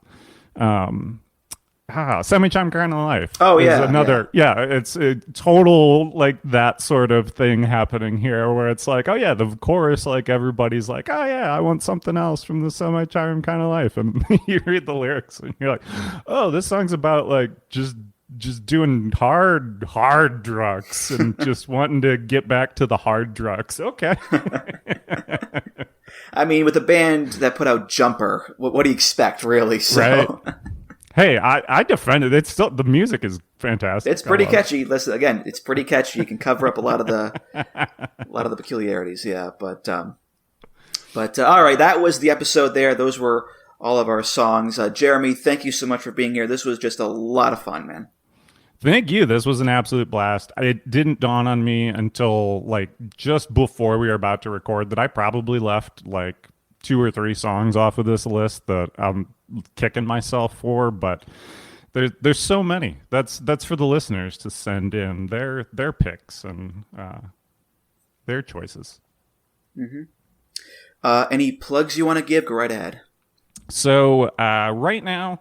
S6: Semi-Chime Kind of Life.
S5: Oh, yeah.
S6: It's a total, that sort of thing happening here where it's like, oh, yeah, the chorus, everybody's like, oh, yeah, I want something else from the Semi-Chime Kind of Life. And you read the lyrics and you're like, oh, this song's about, just doing hard drugs and just wanting to get back to the hard drugs. Okay.
S5: I mean, with a band that put out Jumper, what do you expect, really? So.
S6: Right. Hey, I defend it. It's still, the music is fantastic.
S5: It's pretty catchy. Listen, again, it's pretty catchy. You can cover up a lot of the peculiarities. Yeah, but all right, that was the episode. There, those were all of our songs. Jeremy, thank you so much for being here. This was just a lot of fun, man.
S6: Thank you. This was an absolute blast. It didn't dawn on me until like just before we were about to record that I probably left like 2 or 3 songs off of this list that I'm kicking myself for, but there's so many. That's for the listeners to send in their picks and their choices.
S5: Mm-hmm. Any plugs you want to give? Go right ahead.
S6: So right now,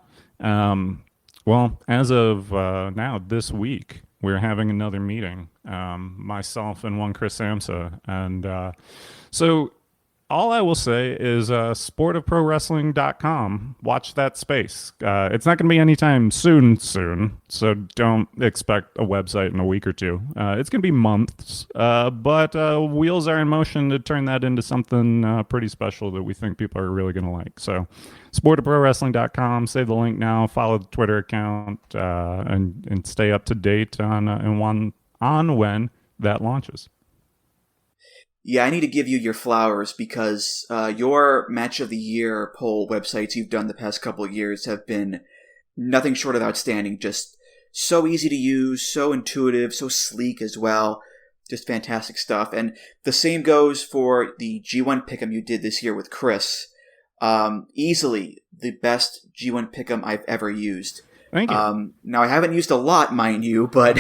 S6: well, as of now, this week, we're having another meeting, myself and one Chris Samsa. And so all I will say is sportofprowrestling.com. Watch that space. It's not going to be anytime soon, so don't expect a website in a week or two. It's going to be months, but wheels are in motion to turn that into something pretty special that we think people are really going to like. So sportofprowrestling.com. Save the link now. Follow the Twitter account and stay up to date on when that launches.
S5: Yeah, I need to give you your flowers because your Match of the Year poll websites you've done the past couple of years have been nothing short of outstanding. Just so easy to use, so intuitive, so sleek as well. Just fantastic stuff. And the same goes for the G1 Pick'em you did this year with Chris. Easily the best G1 Pick'em I've ever used.
S6: Thank you.
S5: Now, I haven't used a lot, mind you, but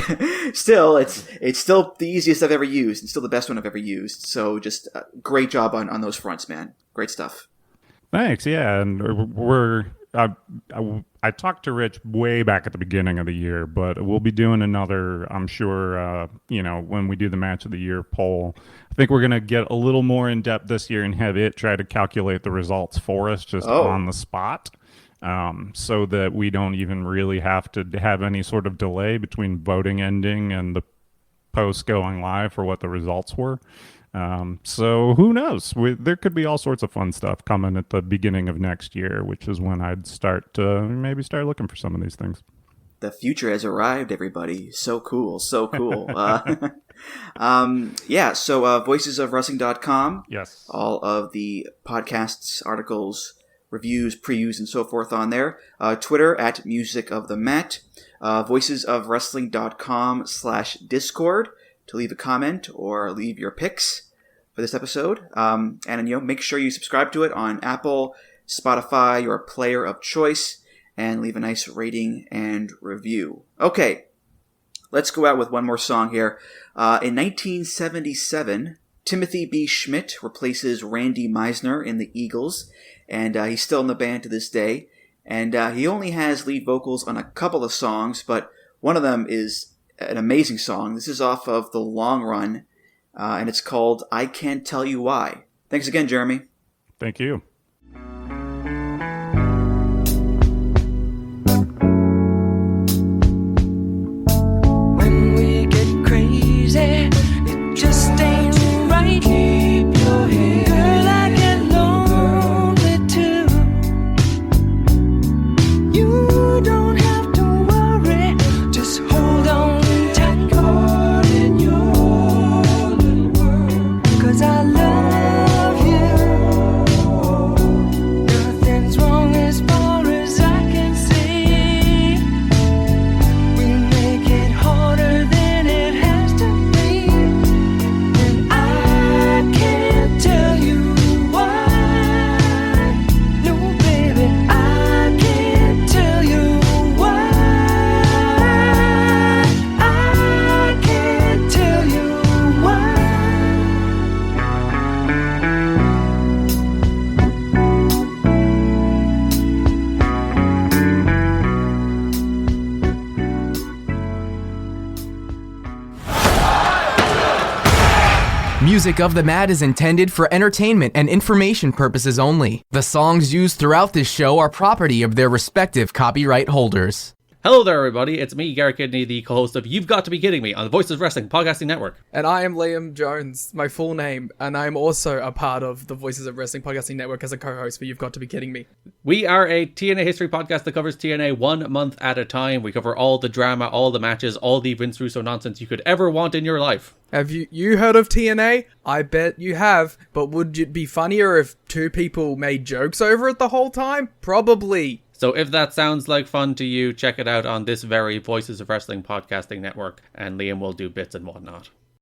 S5: still, it's still the easiest I've ever used and still the best one I've ever used. So just great job on those fronts, man. Great stuff.
S6: Thanks. Yeah. And I talked to Rich way back at the beginning of the year, but we'll be doing another, I'm sure, when we do the Match of the Year poll. I think we're going to get a little more in depth this year and have it try to calculate the results for us just on the spot. So that we don't even really have to have any sort of delay between voting ending and the post going live for what the results were. So who knows? There could be all sorts of fun stuff coming at the beginning of next year, which is when I'd start looking for some of these things.
S5: The future has arrived, everybody. So cool. So cool. So voicesofwrestling.com.
S6: Yes.
S5: All of the podcasts, articles, reviews, previews, and so forth on there. Twitter at Music of the Mat. Voicesofwrestling.com/Discord to leave a comment or leave your picks for this episode. And make sure you subscribe to it on Apple, Spotify, your player of choice, and leave a nice rating and review. Okay, let's go out with one more song here. In 1977, Timothy B. Schmidt replaces Randy Meisner in the Eagles, and he's still in the band to this day. And he only has lead vocals on a couple of songs, but one of them is an amazing song. This is off of The Long Run, and it's called I Can't Tell You Why. Thanks again, Jeremy.
S6: Thank you.
S7: When we get crazy, it just ain't right. Keep your head. Girl, I get lonely too. You don't have to worry. Just hold on tight. Caught in your little world. 'Cause I love you. Nothing's wrong as far as I can see. We make it harder than it has to be. And I can't tell you why. No, baby, I can't tell you why. I can't tell you why.
S10: Music of the Mat is intended for entertainment and information purposes only. The songs used throughout this show are property of their respective copyright holders.
S11: Hello there, everybody. It's me, Garrett Kidney, the co-host of You've Got to Be Kidding Me on the Voices of Wrestling Podcasting Network.
S12: And I am Liam Jones, my full name, and I'm also a part of the Voices of Wrestling Podcasting Network as a co-host for You've Got to Be Kidding Me.
S11: We are a TNA history podcast that covers TNA 1 month at a time. We cover all the drama, all the matches, all the Vince Russo nonsense you could ever want in your life.
S12: Have you heard of TNA? I bet you have, but would it be funnier if two people made jokes over it the whole time? Probably.
S11: So if that sounds like fun to you, check it out on this very Voices of Wrestling Podcasting Network, and Liam will do bits and whatnot.